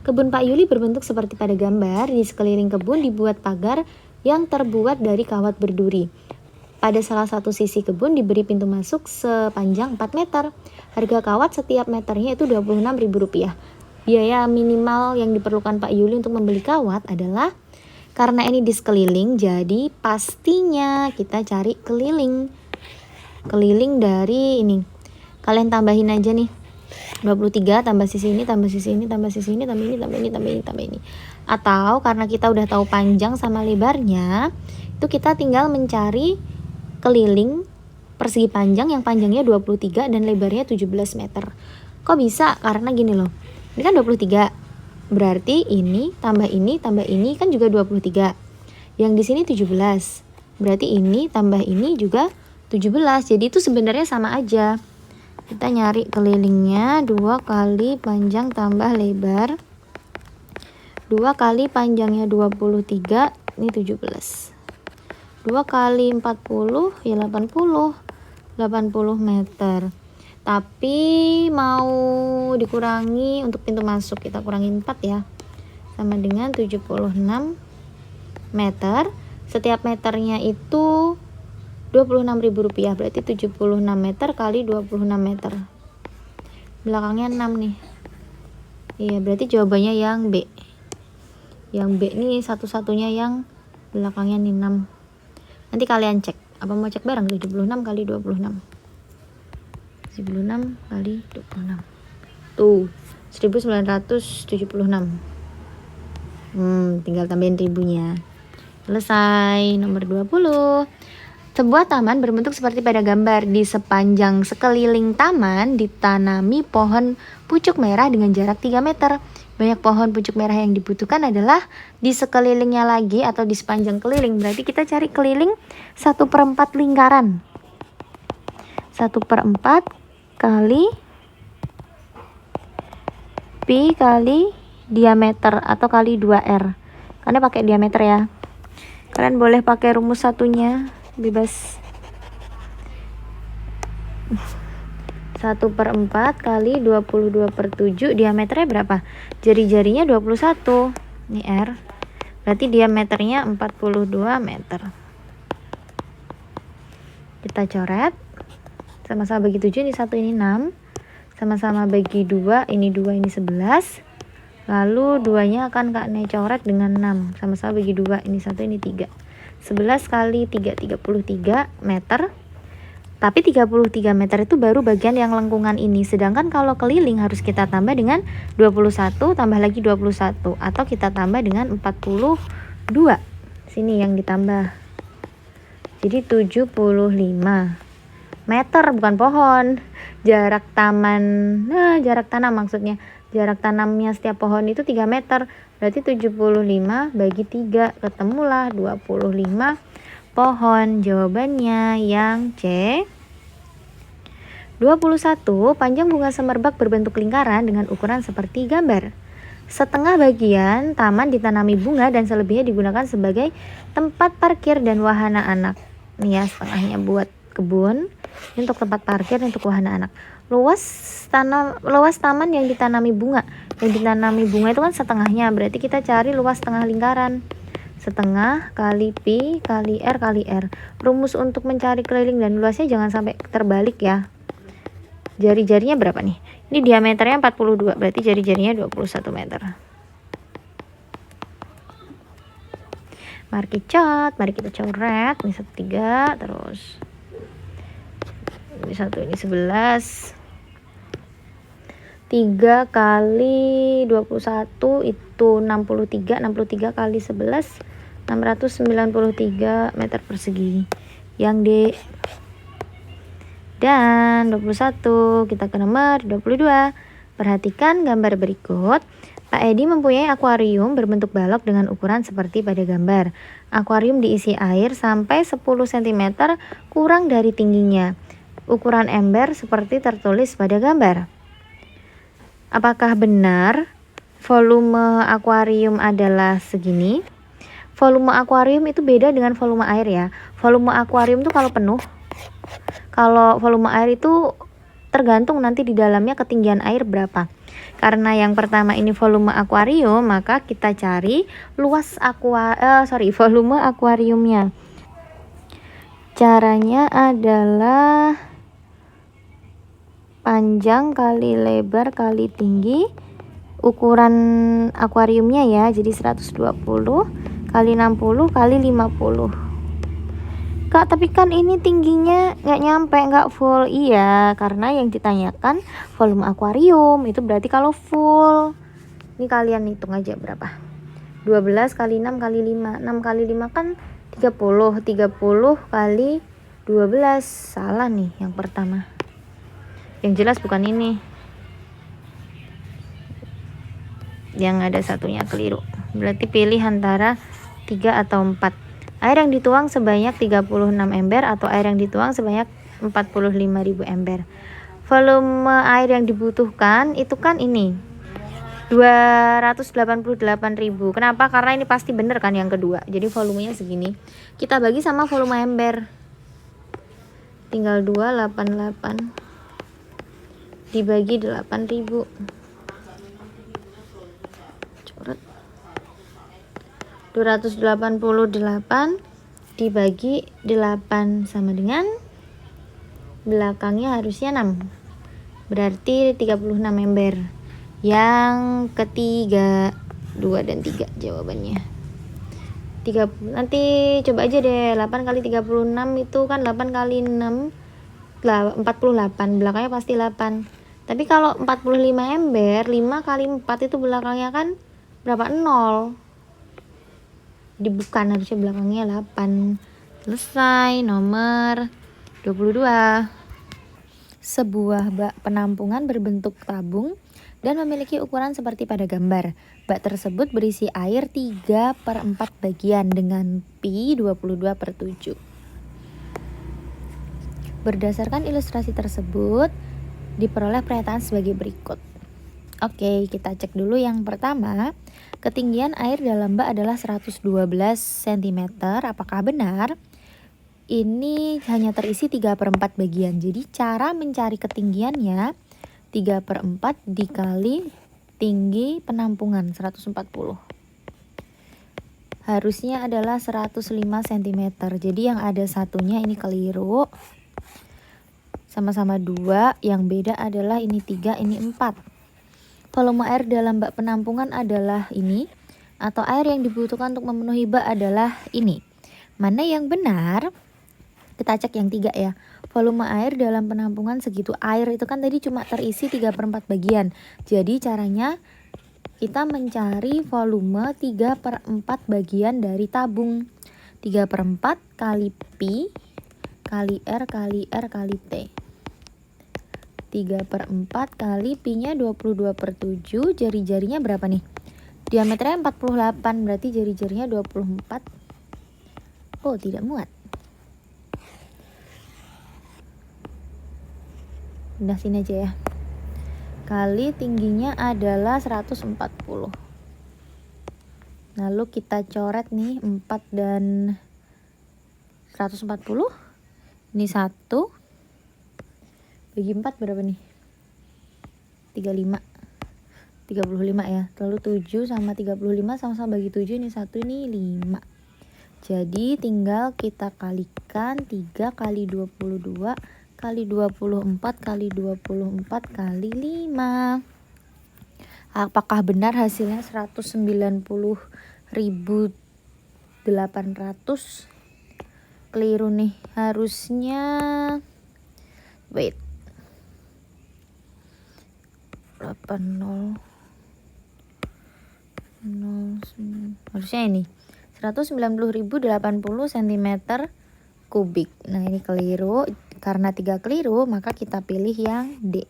Kebun Pak Yuli berbentuk seperti pada gambar. Di sekeliling kebun dibuat pagar yang terbuat dari kawat berduri. Pada salah satu sisi kebun diberi pintu masuk sepanjang 4 meter. Harga kawat setiap meternya itu Rp26.000. Biaya minimal yang diperlukan Pak Yuli untuk membeli kawat adalah, karena ini di sekeliling, jadi pastinya kita cari keliling. Keliling dari ini. Kalian tambahin aja nih. 23 tambah sisi ini, tambah sisi ini, tambah sisi ini, tambah ini, tambah ini, tambah ini, tambah ini. Atau karena kita udah tahu panjang sama lebarnya, itu kita tinggal mencari keliling persegi panjang yang panjangnya 23 dan lebarnya 17 meter. Kok bisa? Karena gini loh. Ini kan 23. Berarti ini tambah ini kan juga 23. Yang di sini 17. Berarti ini tambah ini juga 17. Jadi itu sebenarnya sama aja. Kita nyari kelilingnya 2 kali panjang tambah lebar. 2 kali panjangnya 23, ini 17. 2 kali 40 ya 80 meter. Tapi mau dikurangi untuk pintu masuk, kita kurangi 4 ya. Sama dengan 76 meter. Setiap meternya itu Rp26.000, berarti 76 meter kali 26 meter. Belakangnya 6 nih. Iya, berarti jawabannya yang B. Yang B nih satu-satunya yang belakangnya nih 6. Nanti kalian cek. Apa mau cek bareng? 76 kali 26. 76 kali 26. Tuh, 1976. Tinggal tambahin ribunya. Selesai. Nomor 20. Sebuah taman berbentuk seperti pada gambar. Di sepanjang sekeliling taman ditanami pohon pucuk merah dengan jarak 3 meter. Banyak pohon pucuk merah yang dibutuhkan adalah di sekelilingnya lagi atau di sepanjang keliling. Berarti kita cari keliling 1/4 lingkaran. 1/4 kali pi kali diameter atau kali 2R. Karena pakai diameter ya. Kalian boleh pakai rumus satunya, bebas. 1/4 kali 22/7, diameternya berapa? Jari-jarinya 21. Ini R. Berarti diameternya 42 meter. Kita coret. Sama-sama bagi 7, ini 1, ini 6. Sama-sama bagi 2, ini 2, ini 11. Lalu 2-nya akan Kak Ne coret dengan 6. Sama-sama bagi 2, ini 1, ini 3. 11 kali 3, 33 meter. Tapi 33 meter itu baru bagian yang lengkungan ini. Sedangkan kalau keliling harus kita tambah dengan 21, tambah lagi 21. Atau kita tambah dengan 42. Sini yang ditambah. Jadi 75 meter, bukan pohon. Jarak taman, jarak tanam maksudnya. Jarak tanamnya setiap pohon itu 3 meter. Berarti 75 bagi 3. Ketemulah 25 pohon. Jawabannya yang C. 21. Panjang bunga semerbak berbentuk lingkaran dengan ukuran seperti gambar. Setengah bagian taman ditanami bunga dan selebihnya digunakan sebagai tempat parkir dan wahana anak. Nih ya, setengahnya buat kebun, ini untuk tempat parkir, untuk wahana anak. Luas taman yang ditanami bunga. Yang ditanami bunga itu kan setengahnya, berarti kita cari luas setengah lingkaran. Setengah kali pi kali R kali R. Rumus untuk mencari keliling dan luasnya jangan sampai terbalik ya. Jari-jarinya berapa nih? Ini diameternya 42, berarti jari-jarinya 21 meter. Mari kita coret. Ini 3, terus ini 1, ini 11. 3 kali 21 itu 63. 63 kali 11, 693 meter persegi. Yang D. Dan 21, kita ke nomor 22. Perhatikan gambar berikut. Pak Edi mempunyai akuarium berbentuk balok dengan ukuran seperti pada gambar. Akuarium diisi air sampai 10 cm kurang dari tingginya. Ukuran ember seperti tertulis pada gambar. Apakah benar volume akuarium adalah segini? Volume akuarium itu beda dengan volume air ya. Volume akuarium itu kalau penuh. Kalau volume air itu tergantung nanti di dalamnya ketinggian air berapa. Karena yang pertama ini volume akuarium, maka kita cari luas volume akuariumnya. Caranya adalah panjang kali lebar kali tinggi. Ukuran akuariumnya ya, jadi 120 kali 60 kali 50. Kak, tapi kan ini tingginya nggak nyampe, nggak full. Iya, karena yang ditanyakan volume akuarium. Itu berarti kalau full. Ini kalian hitung aja berapa. 12 kali 6 kali 5. 6 kali 5 kan 30. 30 kali 12. Salah nih yang pertama. Yang jelas bukan ini. Yang ada satunya keliru. Berarti pilih antara 3 atau 4. Air yang dituang sebanyak 36 ember atau air yang dituang sebanyak 45.000 ember. Volume air yang dibutuhkan itu kan ini 288.000. Kenapa? Karena ini pasti bener kan yang kedua. Jadi volumenya segini. Kita bagi sama volume ember. Tinggal 288 dibagi 8.000. Coret. 288 dibagi 8 sama dengan belakangnya harusnya 6. Berarti 36 ember. Yang ketiga 2 dan 3 jawabannya. 30. Nanti coba aja deh, 8 kali 36 itu kan 8 kali 6 48. Belakangnya pasti 8. Tapi kalau 45 ember, 5 kali 4 itu belakangnya kan berapa? 0. Jadi bukan, harusnya belakangnya 8. Selesai. Nomor 22. Sebuah bak penampungan berbentuk tabung dan memiliki ukuran seperti pada gambar. Bak tersebut berisi air 3/4 bagian dengan pi 22/7. Berdasarkan ilustrasi tersebut, diperoleh pernyataan sebagai berikut. Oke, kita cek dulu yang pertama. Ketinggian air dalam bak adalah 112 cm. Apakah benar? Ini hanya terisi 3/4 bagian. Jadi cara mencari ketinggiannya 3/4 dikali tinggi penampungan 140. Harusnya adalah 105 cm. Jadi yang ada satunya ini keliru. Sama-sama 2, yang beda adalah ini 3, ini 4. Volume air dalam bak penampungan adalah ini, atau air yang dibutuhkan untuk memenuhi bak adalah ini. Mana yang benar? Kita cek yang 3 ya. Volume air dalam penampungan segitu. Air itu kan tadi cuma terisi 3/4 bagian. Jadi caranya kita mencari volume 3/4 bagian dari tabung. 3/4 kali pi kali R kali R kali T. 3/4 kali pi-nya 22/7. Jari-jarinya berapa nih? Diameternya 48, berarti jari-jarinya 24. Oh, tidak muat. Udah sini aja ya. Kali tingginya adalah 140. Lalu kita coret nih 4 dan 140. Ini 1 bagi 4 berapa nih? 35 ya. Lalu 7 sama 35 sama-sama bagi 7. Ini 1, ini 5. Jadi tinggal kita kalikan 3 kali 22 kali 24 kali 24 kali 5. Apakah benar hasilnya 190.800? Keliru nih. Harusnya wait. 80 harusnya ini 190.080 cm kubik. Nah, ini keliru. Karena 3 keliru, maka kita pilih yang D.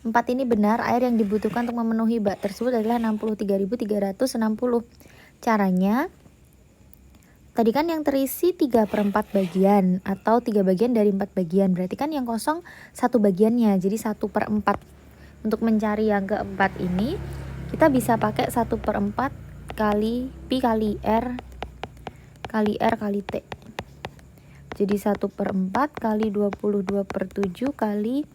4 ini benar. Air yang dibutuhkan untuk memenuhi bak tersebut adalah 63.360. Caranya, tadi kan yang terisi 3/4 bagian atau 3 bagian dari 4 bagian. Berarti kan yang kosong 1 bagiannya. Jadi 1/4. Untuk mencari yang keempat ini, kita bisa pakai 1/4 kali pi kali R kali R kali T. Jadi 1/4 kali 22/7 kali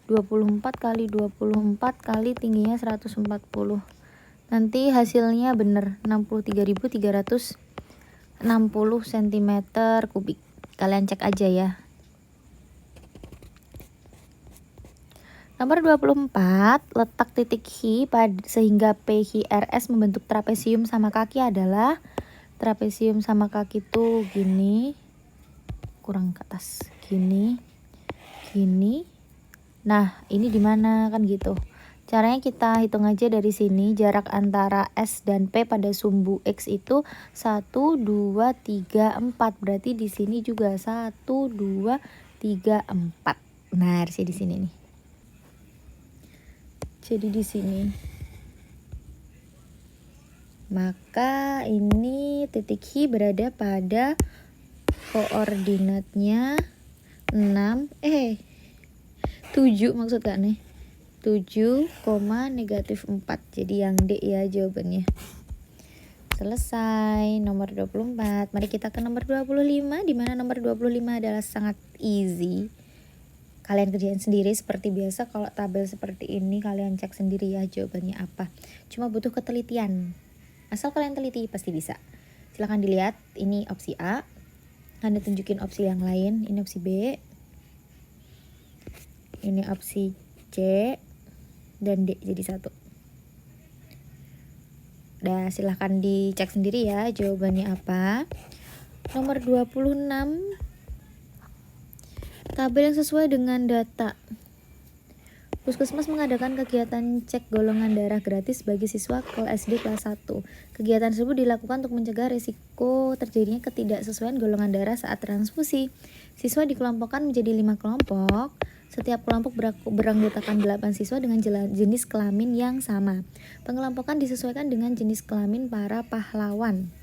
24 kali 24 kali tingginya 140. Nanti hasilnya bener 63.360 cm kubik. Kalian cek aja ya. Nomor 24, letak titik H sehingga PHRS membentuk trapesium sama kaki adalah, trapesium sama kaki tuh gini, kurang ke atas, gini. Nah, ini di mana kan gitu. Caranya kita hitung aja dari sini, jarak antara S dan P pada sumbu X itu 1, 2, 3, 4. Berarti di sini juga 1, 2, 3, 4. Nah, harusnya di sini nih. Jadi di sini. Maka ini titik Hi berada pada koordinatnya 7 maksud Kak nih. 7, -4. Jadi yang D ya jawabannya. Selesai. Nomor 24. Mari kita ke nomor 25, di mana nomor 25 adalah sangat easy. Kalian kerjain sendiri seperti biasa. Kalau tabel seperti ini kalian cek sendiri ya jawabannya apa. Cuma butuh ketelitian. Asal kalian teliti pasti bisa. Silahkan dilihat, ini opsi A. Anda tunjukin opsi yang lain. Ini opsi B. Ini opsi C. Dan D jadi 1. Nah, silahkan dicek sendiri ya jawabannya apa. Nomor 26. Tabel yang sesuai dengan data. Puskesmas mengadakan kegiatan cek golongan darah gratis bagi siswa SD kelas 1. Kegiatan tersebut dilakukan untuk mencegah risiko terjadinya ketidaksesuaian golongan darah saat transfusi. Siswa dikelompokkan menjadi 5 kelompok. Setiap kelompok beranggotakan 8 siswa dengan jenis kelamin yang sama. Pengelompokan disesuaikan dengan jenis kelamin para pahlawan.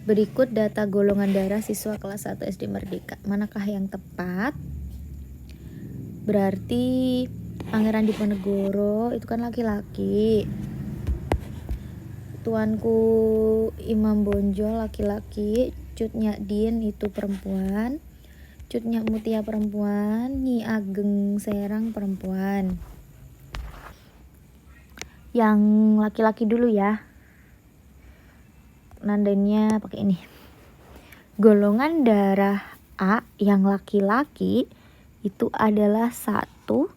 Berikut data golongan darah siswa kelas 1 SD Merdeka. Manakah yang tepat? Berarti Pangeran Diponegoro itu kan laki-laki. Tuanku Imam Bonjol laki-laki. Cut Nyadin itu perempuan. Cut Nyak Mutia perempuan. Nyi Ageng Serang perempuan. Yang laki-laki dulu ya. Nandanya pakai ini. Golongan darah A yang laki-laki itu adalah 1, 2,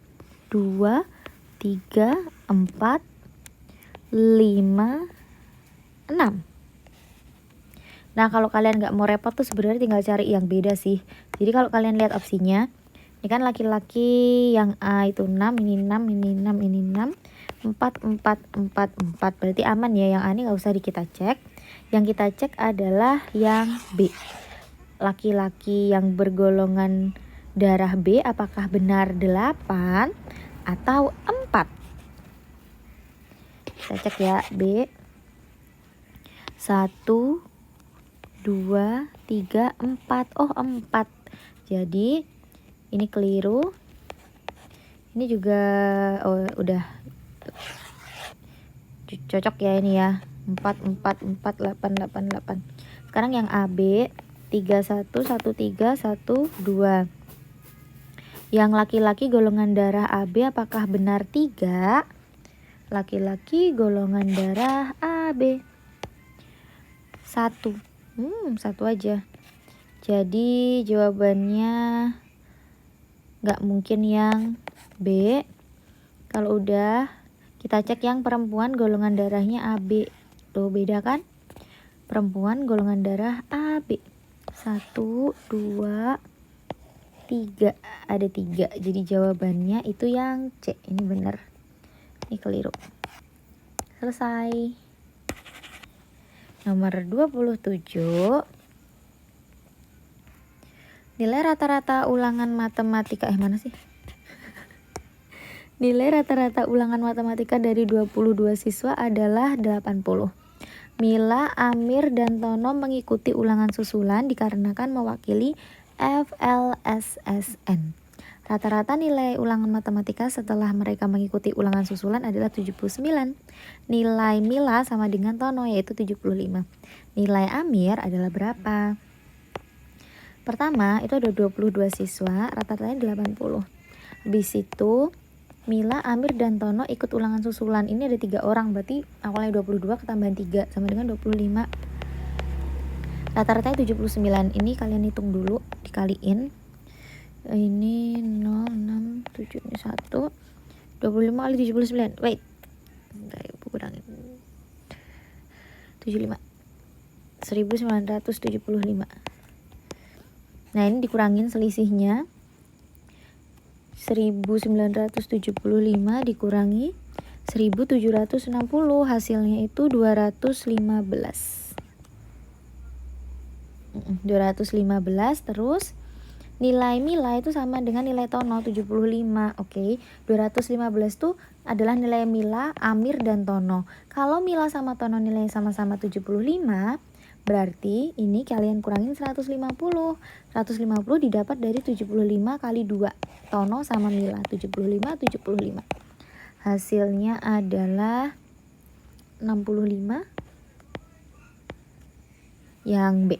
3, 4, 5, 6. Nah, kalau kalian nggak mau repot tuh sebenarnya tinggal cari yang beda sih. Jadi kalau kalian lihat opsinya, ini kan laki-laki yang A itu 6, ini 6, ini 6, ini 6, 4, 4, 4, 4. Berarti aman ya, yang A ini nggak usah kita cek. Yang kita cek adalah yang B. Laki-laki yang bergolongan darah B apakah benar 8 atau 4? Kita cek ya, B. 1, 2, 3, 4. Oh, 4. Jadi ini keliru. Ini juga udah cocok ya ini ya. 4, 4, 4, 8, 8, 8. Sekarang yang AB 3, 1, 1, 3, 1, 2. Yang laki-laki golongan darah AB apakah benar 3? Laki-laki golongan darah AB 1. 1 aja. Jadi jawabannya nggak mungkin yang B. Kalau udah kita cek yang perempuan golongan darahnya AB. Tuh beda kan? Perempuan golongan darah AB. 1, 2, 3. Ada 3. Jadi jawabannya itu yang C. Ini benar. Ini keliru. Selesai. Nomor 27. Nilai rata-rata ulangan matematika mana sih? Nilai rata-rata ulangan matematika dari 22 siswa adalah 80. Mila, Amir, dan Tono mengikuti ulangan susulan dikarenakan mewakili FLSSN. Rata-rata nilai ulangan matematika setelah mereka mengikuti ulangan susulan adalah 79. Nilai Mila sama dengan Tono yaitu 75. Nilai Amir adalah berapa? Pertama, itu ada 22 siswa, rata-ratanya 80. Habis itu Mila, Amir, dan Tono ikut ulangan susulan. Ini ada 3 orang, berarti awalnya 22 ketambahan 3 sama dengan 25. Rata-ratanya 79. Ini kalian hitung dulu, dikaliin. Ini 0, 6, 7, ini 1. 25 kali 79. Wait. Bentar, ibu kurangin. 75. 1975. Nah, ini dikurangin selisihnya. 1975 dikurangi 1760, hasilnya itu 215. 215. Terus nilai Mila itu sama dengan nilai Tono 75. Oke, 215 itu adalah nilai Mila, Amir, dan Tono. Kalau Mila sama Tono nilainya sama-sama 75, berarti ini kalian kurangin 150. 150 didapat dari 75 kali 2. Tono sama Mila 75. Hasilnya adalah 65. Yang B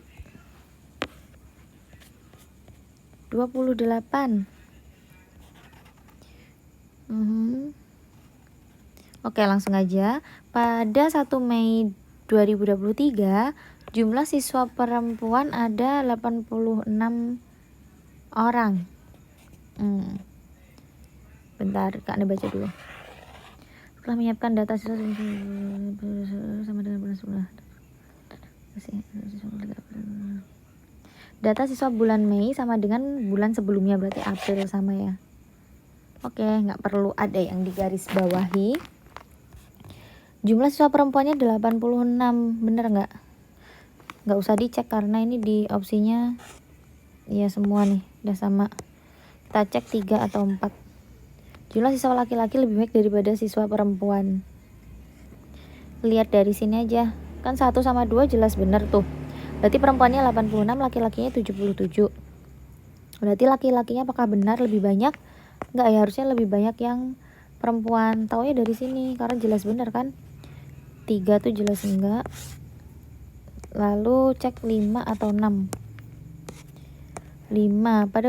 28. Oke, langsung aja. Pada 1 Mei 2023, jumlah siswa perempuan ada 86 orang. Bentar, Kak Anda baca dulu. Setelah menyiapkan data siswa sama dengan bulan sebelah. Data siswa bulan Mei sama dengan bulan sebelumnya, berarti April sama ya. Oke, nggak perlu ada yang digaris bawahi. Jumlah siswa perempuannya 86, bener nggak? Nggak usah dicek karena ini di opsinya ya semua nih, udah sama. Kita cek 3 atau 4. Jumlah siswa laki-laki lebih baik daripada siswa perempuan. Lihat dari sini aja, kan 1 sama 2 jelas bener tuh. Berarti perempuannya 86, laki-lakinya 77. Berarti laki-lakinya apakah benar lebih banyak? Enggak ya, harusnya lebih banyak yang perempuan. Taunya dari sini karena jelas benar kan. 3 tuh jelas enggak. Lalu cek 5 atau 6. 5. Pada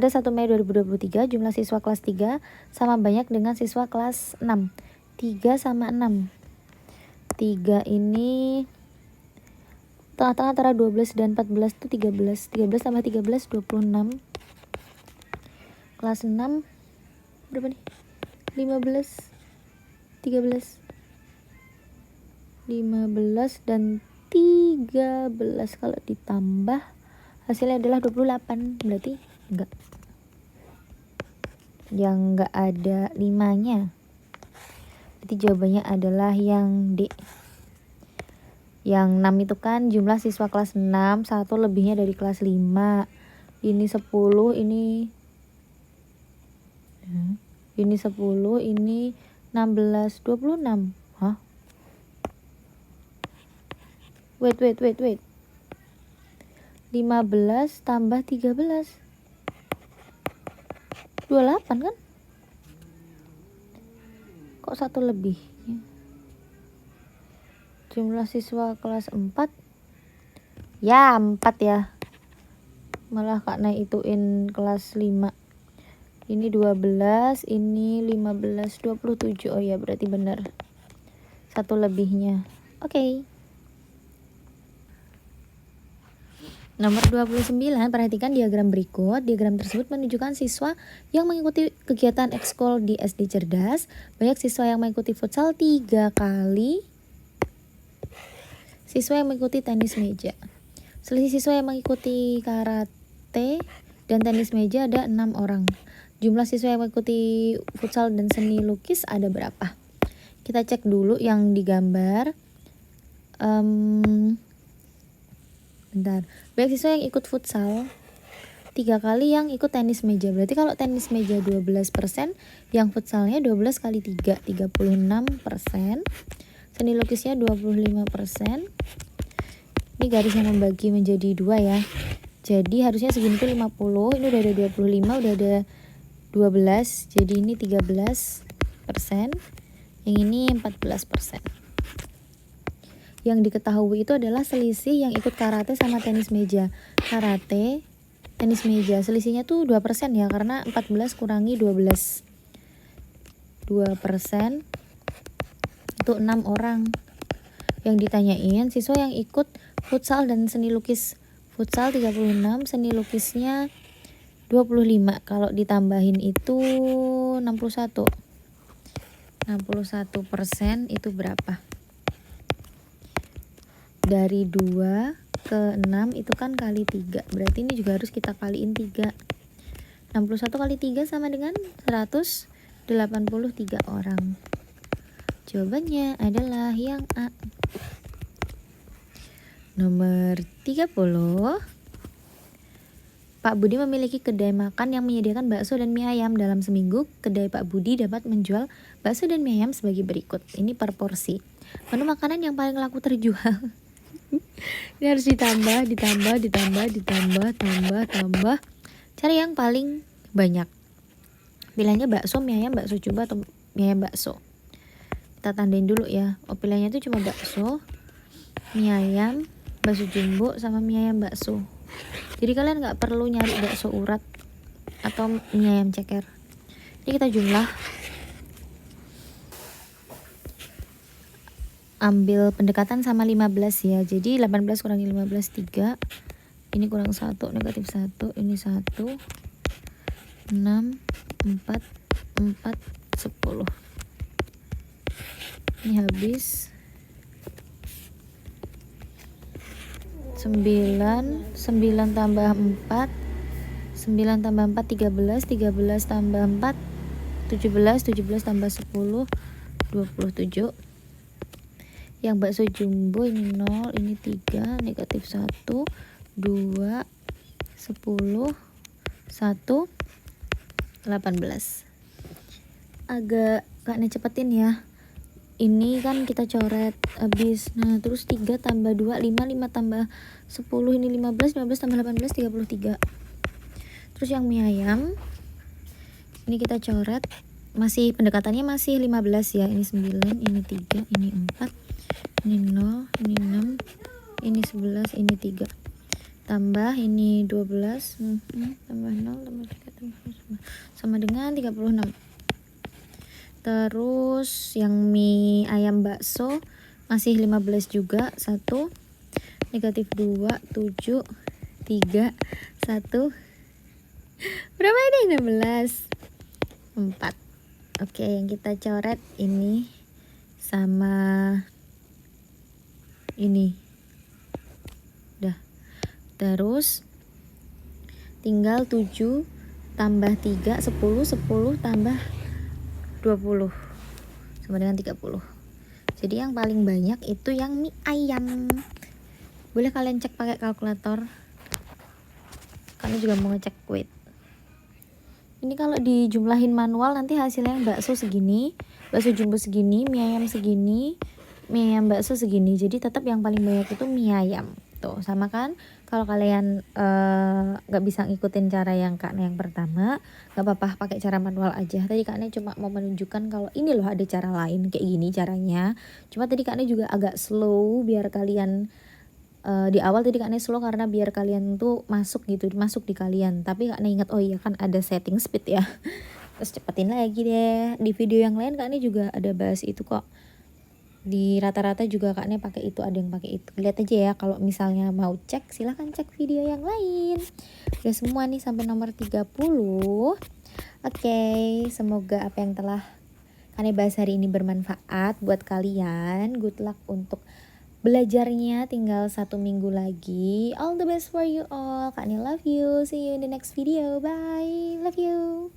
1 Mei 2023 jumlah siswa kelas 3 sama banyak dengan siswa kelas 6. 3 sama 6. 3 ini tengah-tengah antara 12 dan 14 itu 13. 13 tambah 13 26. Kelas 6 berapa nih? 15 13 15 dan 13, kalau ditambah hasilnya adalah 28. Berarti enggak. Yang enggak ada 5-nya. Berarti jawabannya adalah yang D. Yang 6 itu kan jumlah siswa kelas 6, 1 lebihnya dari kelas 5. Ini 10, ini 10, ini 16, 26. Hah? Wait. 15 tambah 13. 28 kan? Kok 1 lebih? Jumlah siswa kelas 4. Ya, 4 ya. Malah Kak naik ituin kelas 5. Ini 12, ini 15, 27. Oh ya, berarti benar. 1 lebihnya. Oke. Nomor 29, perhatikan diagram berikut. Diagram tersebut menunjukkan siswa yang mengikuti kegiatan ekskul di SD Cerdas. Banyak siswa yang mengikuti futsal 3 kali. Siswa yang mengikuti tenis meja. Selisih siswa yang mengikuti karate dan tenis meja ada 6 orang. Jumlah siswa yang mengikuti futsal dan seni lukis ada berapa? Kita cek dulu yang digambar. Bentar. Baik siswa yang ikut futsal 3 kali, yang ikut tenis meja. Berarti kalau tenis meja 12%, yang futsalnya 12 kali 3, 36%. Seni lukisnya 25%. Ini garisnya membagi menjadi 2 ya. Jadi harusnya segini tuh 50. Ini udah ada 25, udah ada 12. Jadi ini 13%. Yang ini 14%. Yang diketahui itu adalah selisih yang ikut karate sama tenis meja. Karate, tenis meja, selisihnya tuh 2% ya, karena 14 kurangi 12. 2% itu 6 orang. Yang ditanyain siswa yang ikut futsal dan seni lukis. Futsal 36, seni lukisnya 25. Kalau ditambahin itu 61. 61% itu berapa? Dari 2 ke 6 itu kan kali 3. Berarti ini juga harus kita kaliin 3. 61 kali 3 sama dengan 183 orang. Jawabannya adalah yang A. Nomor 30. Pak Budi memiliki kedai makan yang menyediakan bakso dan mie ayam. Dalam seminggu, kedai Pak Budi dapat menjual bakso dan mie ayam sebagai berikut. Ini per porsi. Menu makanan yang paling laku terjual. Ini harus ditambah. Cari yang paling banyak. Pilihannya bakso, mie ayam, bakso jumbo atau mie ayam bakso. Kita tandain dulu ya. Pilihannya itu cuma bakso, mie ayam, bakso jumbo sama mie ayam bakso. Jadi kalian nggak perlu nyari bakso urat atau mie ayam ceker. Ini kita jumlah. Ambil pendekatan sama 15 ya. Jadi 18 kurangi 15 3. Ini kurang 1, negatif 1. Ini 1, 6, 4, 10. Ini habis 9 tambah 4, 9 tambah 4 13, 13 tambah 4 17, 17 tambah 10 27. Yang bakso jumbo ini 0, ini 3, negatif 1, 2, 10, 1, 18. Agak Kak cepetin ya. Ini kan kita coret habis. Nah, terus 3 tambah 2 5, 5 tambah 10 ini 15, 15 tambah 18 33. Terus yang mie ayam ini kita coret, masih pendekatannya masih 15 ya. Ini 9, ini 3, ini 4, ini 0, ini 6, ini 11, ini 3. Tambah ini 12, tambah 0, tambah 3, tambah 1, sama dengan 36. Terus yang mie ayam bakso masih 15 juga. 1, negatif 2, 7, 3, 1. Berapa ini? 16, 4. Oke, yang kita coret ini sama ini. Udah. Terus tinggal 7 tambah 3, 10, 10 tambah 20 sama dengan 30. Jadi yang paling banyak itu yang mie ayam. Boleh kalian cek pakai kalkulator. Kalian juga mau ngecek weight. Ini kalau dijumlahin manual nanti hasilnya yang bakso segini, bakso jumbo segini, mie ayam segini, mie ayam bakso segini. Jadi tetap yang paling banyak itu mie ayam. Tuh, sama kan? Kalau kalian gak bisa ngikutin cara yang Kak yang pertama, gak apa-apa pakai cara manual aja. Tadi Kak cuma mau menunjukkan kalau ini loh ada cara lain kayak gini caranya. Cuma tadi Kak juga agak slow biar kalian di awal tadi Kak slow karena biar kalian tuh masuk di kalian. Tapi Kak ingat, oh iya kan ada setting speed ya. Terus cepetin lagi deh. Di video yang lain Kak juga ada bahas itu kok. Di rata-rata juga Kak pakai itu, ada yang pakai itu. Lihat aja ya, kalau misalnya mau cek silahkan cek video yang lain. Udah semua nih sampai nomor 30. Oke, semoga apa yang telah Kak bahas hari ini bermanfaat buat kalian. Good luck untuk belajarnya, tinggal 1 minggu lagi. All the best for you all. Kak love you. See you in the next video. Bye. Love you.